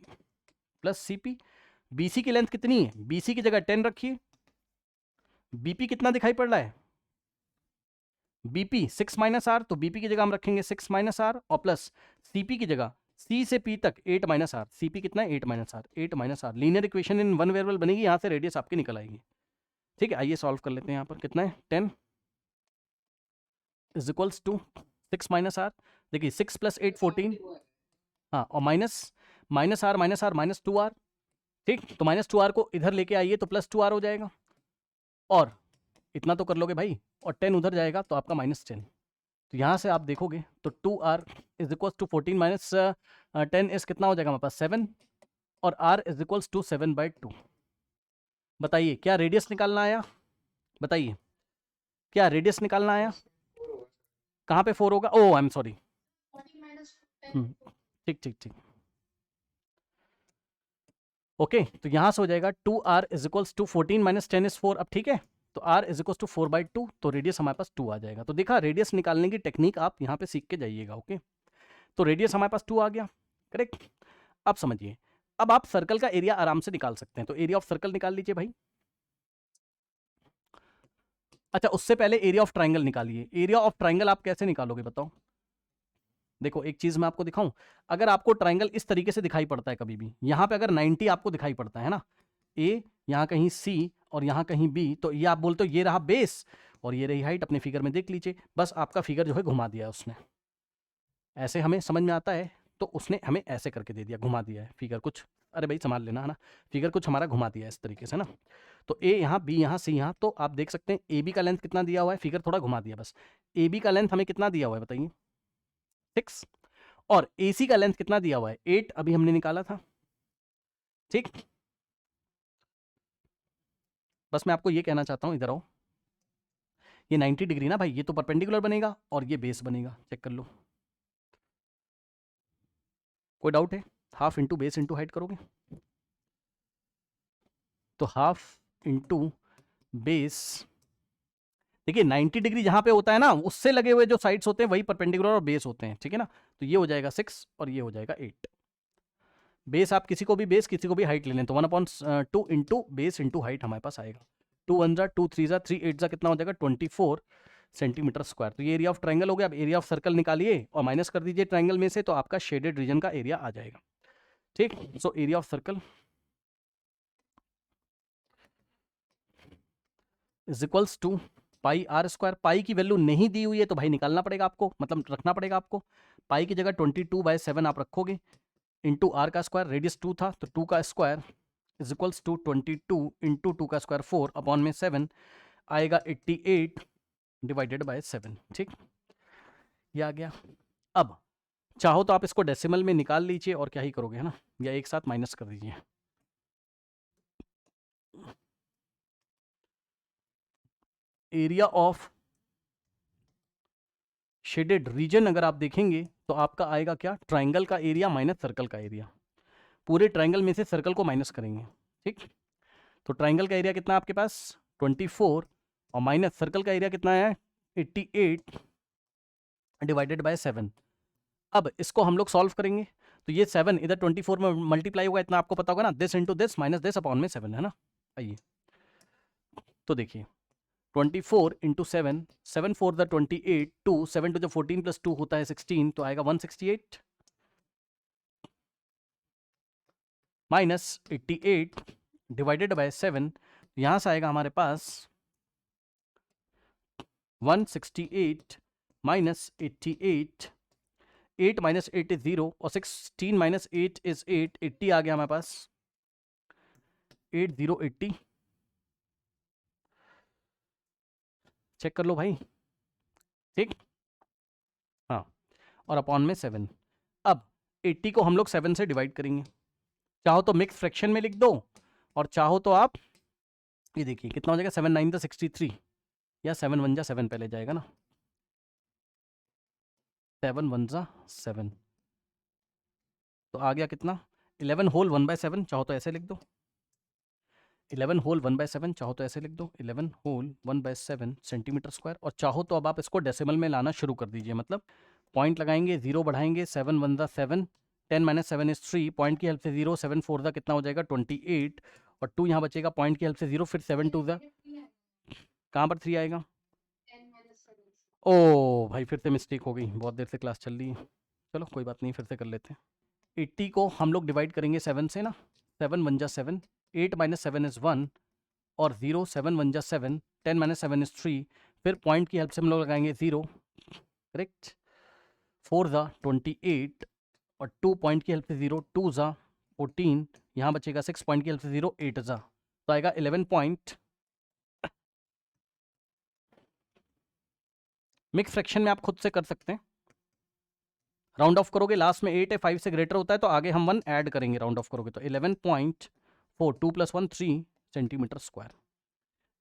plus CP. BC की लेंथ कितनी है? बीसी की जगह 10 रखिए, बीपी कितना दिखाई पड़ रहा है? बीपी 6 माइनस आर, तो बीपी की जगह हम रखेंगे 6 माइनस आर और प्लस सीपी की जगह सी से पी तक 8 माइनस आर, सीपी कितना है? 8 minus R, 8 minus R. Linear equation in one variable बनेगी, यहां से रेडियस आपकी निकल आएगी, ठीक है। आइए सॉल्व कर लेते हैं। यहाँ पर कितना है? 10 is equals to 6 minus r, देखिए 6 प्लस 8 14, हाँ, और minus minus r minus 2 r, ठीक। तो माइनस 2 आर को इधर लेके आइए तो प्लस 2 आर हो जाएगा, और इतना तो कर लोगे भाई, और 10 उधर जाएगा तो आपका -10। तो यहाँ से आप देखोगे तो 2r is equals to 14 minus 10 is कितना हो जाएगा हमारे पास? 7, और r इज इक्वल्स टू 7/2। बताइए क्या रेडियस निकालना आया? बताइए क्या रेडियस निकालना आया? कहाँ पे 4 होगा? ओ आई एम सॉरी, ठीक ठीक ठीक, ओके। तो यहाँ से हो जाएगा 2r is equals to 14 minus 10 is 4। अब ठीक है, तो r इज इक्वल्स टू 4/2, तो रेडियस हमारे पास 2 आ जाएगा। तो देखा, रेडियस निकालने की टेक्निक आप यहाँ पे सीख के जाइएगा, ओके। तो रेडियस हमारे पास 2 आ गया, करेक्ट। अब समझिए, अब आप सर्कल का एरिया आराम से निकाल सकते हैं, तो एरिया ऑफ सर्कल निकाल लीजिए भाई। अच्छा, उससे पहले एरिया ऑफ ट्राइंगल निकालिए। एरिया ऑफ ट्राइंगल आप कैसे निकालोगे बताओ? देखो एक चीज मैं आपको दिखाऊं, अगर आपको ट्राइंगल इस तरीके से दिखाई पड़ता है कभी भी, यहां पे अगर 90 आपको दिखाई पड़ता है ना, ए यहाँ कहीं सी और यहाँ कहीं बी, तो ये आप बोलते हो ये रहा बेस, और ये रही हाइट, अपने फिगर में देख लीजिए। बस आपका फिगर जो है घुमा दिया है उसने, ऐसे हमें समझ में आता है, तो उसने हमें ऐसे करके दे दिया, घुमा दिया है फिगर कुछ। अरे भाई संभाल लेना है ना, फिगर कुछ हमारा घुमा दिया है इस तरीके से ना। तो ए यहाँ, बी यहाँ, सी यहाँ, तो आप देख सकते हैं ए बी का लेंथ कितना दिया हुआ है, फिगर थोड़ा घुमा दिया बस। ए बी का लेंथ हमें कितना दिया हुआ है बताइए, 6, और ए सी का लेंथ कितना दिया हुआ है, 8, अभी हमने निकाला था। ठीक, बस मैं आपको ये कहना चाहता हूँ, इधर आओ, ये 90 डिग्री ना भाई, ये तो परपेंडिकुलर बनेगा और ये बेस बनेगा, चेक कर लो। कोई डाउट है? Half into base into height करोगे तो हाफ इंटू बेस, देखिए 90 डिग्री जहां पे होता है ना, उससे लगे हुए जो साइड्स होते हैं वही परपेंडिकुलर और बेस होते हैं, ठीक है ना। तो ये हो जाएगा 6 और ये हो जाएगा 8। बेस आप किसी को भी बेस, किसी को भी हाइट ले लें, तो 1/2 इंटू बेस इंटू हाइट हमारे पास आएगा। 2 1 जा 2 3 जा 3 8 जा कितना हो जाएगा, 24 सेंटीमीटर स्क्वायर। तो ये एरिया ऑफ ट्रायंगल हो गया। अब एरिया ऑफ सर्कल निकालिए और माइनस कर दीजिए ट्रायंगल में से, तो आपका शेडेड रीजन का एरिया आ जाएगा। ठीक, so area of circle is equals to pi R square. Pi की वैल्यू नहीं दी हुई है तो भाई निकालना पड़ेगा आपको, मतलब रखना पड़ेगा आपको। पाई की जगह 22/7 आप रखोगे, इंटू आर का स्क्वायर, रेडियस 2 था तो 2 का square is equals to 22 into 2 का स्क्वायर 4 अपॉन में 7 आएगा 88 डिवाइडेड बाय 7। ठीक, ये आ गया। अब चाहो तो आप इसको डेसिमल में निकाल लीजिए और क्या ही करोगे, है ना, या एक साथ माइनस कर दीजिए। एरिया ऑफ शेडेड रीजन अगर आप देखेंगे तो आपका आएगा क्या, ट्राइंगल का एरिया माइनस सर्कल का एरिया। पूरे ट्राइंगल में से सर्कल को माइनस करेंगे। ठीक, तो ट्राइंगल का एरिया कितना है आपके पास, 24, और माइनस सर्कल का एरिया कितना है, 88 डिवाइडेड बाय 7। अब इसको हम लोग सॉल्व करेंगे, तो ये 7 इधर 24 में मल्टीप्लाई होगा, इतना आपको पता होगा ना, this into this minus this upon में 7, है ना। आइए तो देखिए 24 into 7, 7 4 the 28, 2 7 to the 14 plus 2 होता है 16, तो आएगा 168 माइनस 88 डिवाइडेड बाय 7। यहां से आएगा हमारे पास 168 माइनस 88, 8 माइनस 8 इज 0, और 16 माइनस 8 इज 8, 80 आ गया हमारे पास, 8080। चेक कर लो भाई। ठीक, हाँ, और अपॉन में 7। अब 80 को हम लोग 7 से डिवाइड करेंगे, चाहो तो मिक्स फ्रैक्शन में लिख दो, और चाहो तो आप ये देखिए कितना हो जाएगा, 7 9 द 63, या 7 1 जा 7 पहले जाएगा ना, 7 1 जा 7, तो आ गया कितना, 11 होल 1/7, चाहो तो ऐसे लिख दो, 11 होल 1/7, चाहो तो ऐसे लिख दो, 11 होल 1/7 सेंटीमीटर स्क्वायर। और चाहो तो अब आप इसको डेसिमल में लाना शुरू कर दीजिए, मतलब पॉइंट लगाएंगे, 0 बढ़ाएंगे, 7 1 द 7, 10 माइनस 7 इज 3, पॉइंट की हेल्प से 0, 7 4 द कितना हो जाएगा 28, और 2 यहाँ बचेगा, पॉइंट की हेल्प से 0, फिर 7 2 द, कहाँ पर 3 आएगा, ओ भाई फिर से मिस्टेक हो गई, बहुत देर से क्लास चल रही है, चलो कोई बात नहीं, फिर से कर लेते हैं। 80 को हम लोग डिवाइड करेंगे 7 से ना, 7 1 जा 7, 8 माइनस 7 इज 1, और 0 7 1 जा 7, 10 माइनस 7 इज 3, फिर पॉइंट की हेल्प से हम लोग लगाएंगे 0, करेक्ट, 4 ज़ा 28, और 2 पॉइंट की हेल्प से 0, 2 ज़ा 14, यहाँ बचेगा 6 पॉइंट की हेल्प से 0, 8 ज़ा, तो आएगा 11 पॉइंट। मिक्स फ्रैक्शन में आप खुद से कर सकते हैं, राउंड ऑफ करोगे, लास्ट में 8 है, 5 से ग्रेटर होता है तो आगे हम 1 ऐड करेंगे, राउंड ऑफ करोगे तो 11.4, 2 + 1 3 सेंटीमीटर स्क्वायर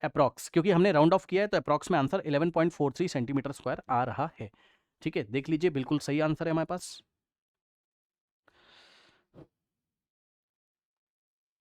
अप्रॉक्स, क्योंकि हमने राउंड ऑफ किया है तो अप्रॉक्स में आंसर 11.43 सेंटीमीटर स्क्वायर आ रहा है। ठीक है, देख लीजिए बिल्कुल सही आंसर है हमारे पास।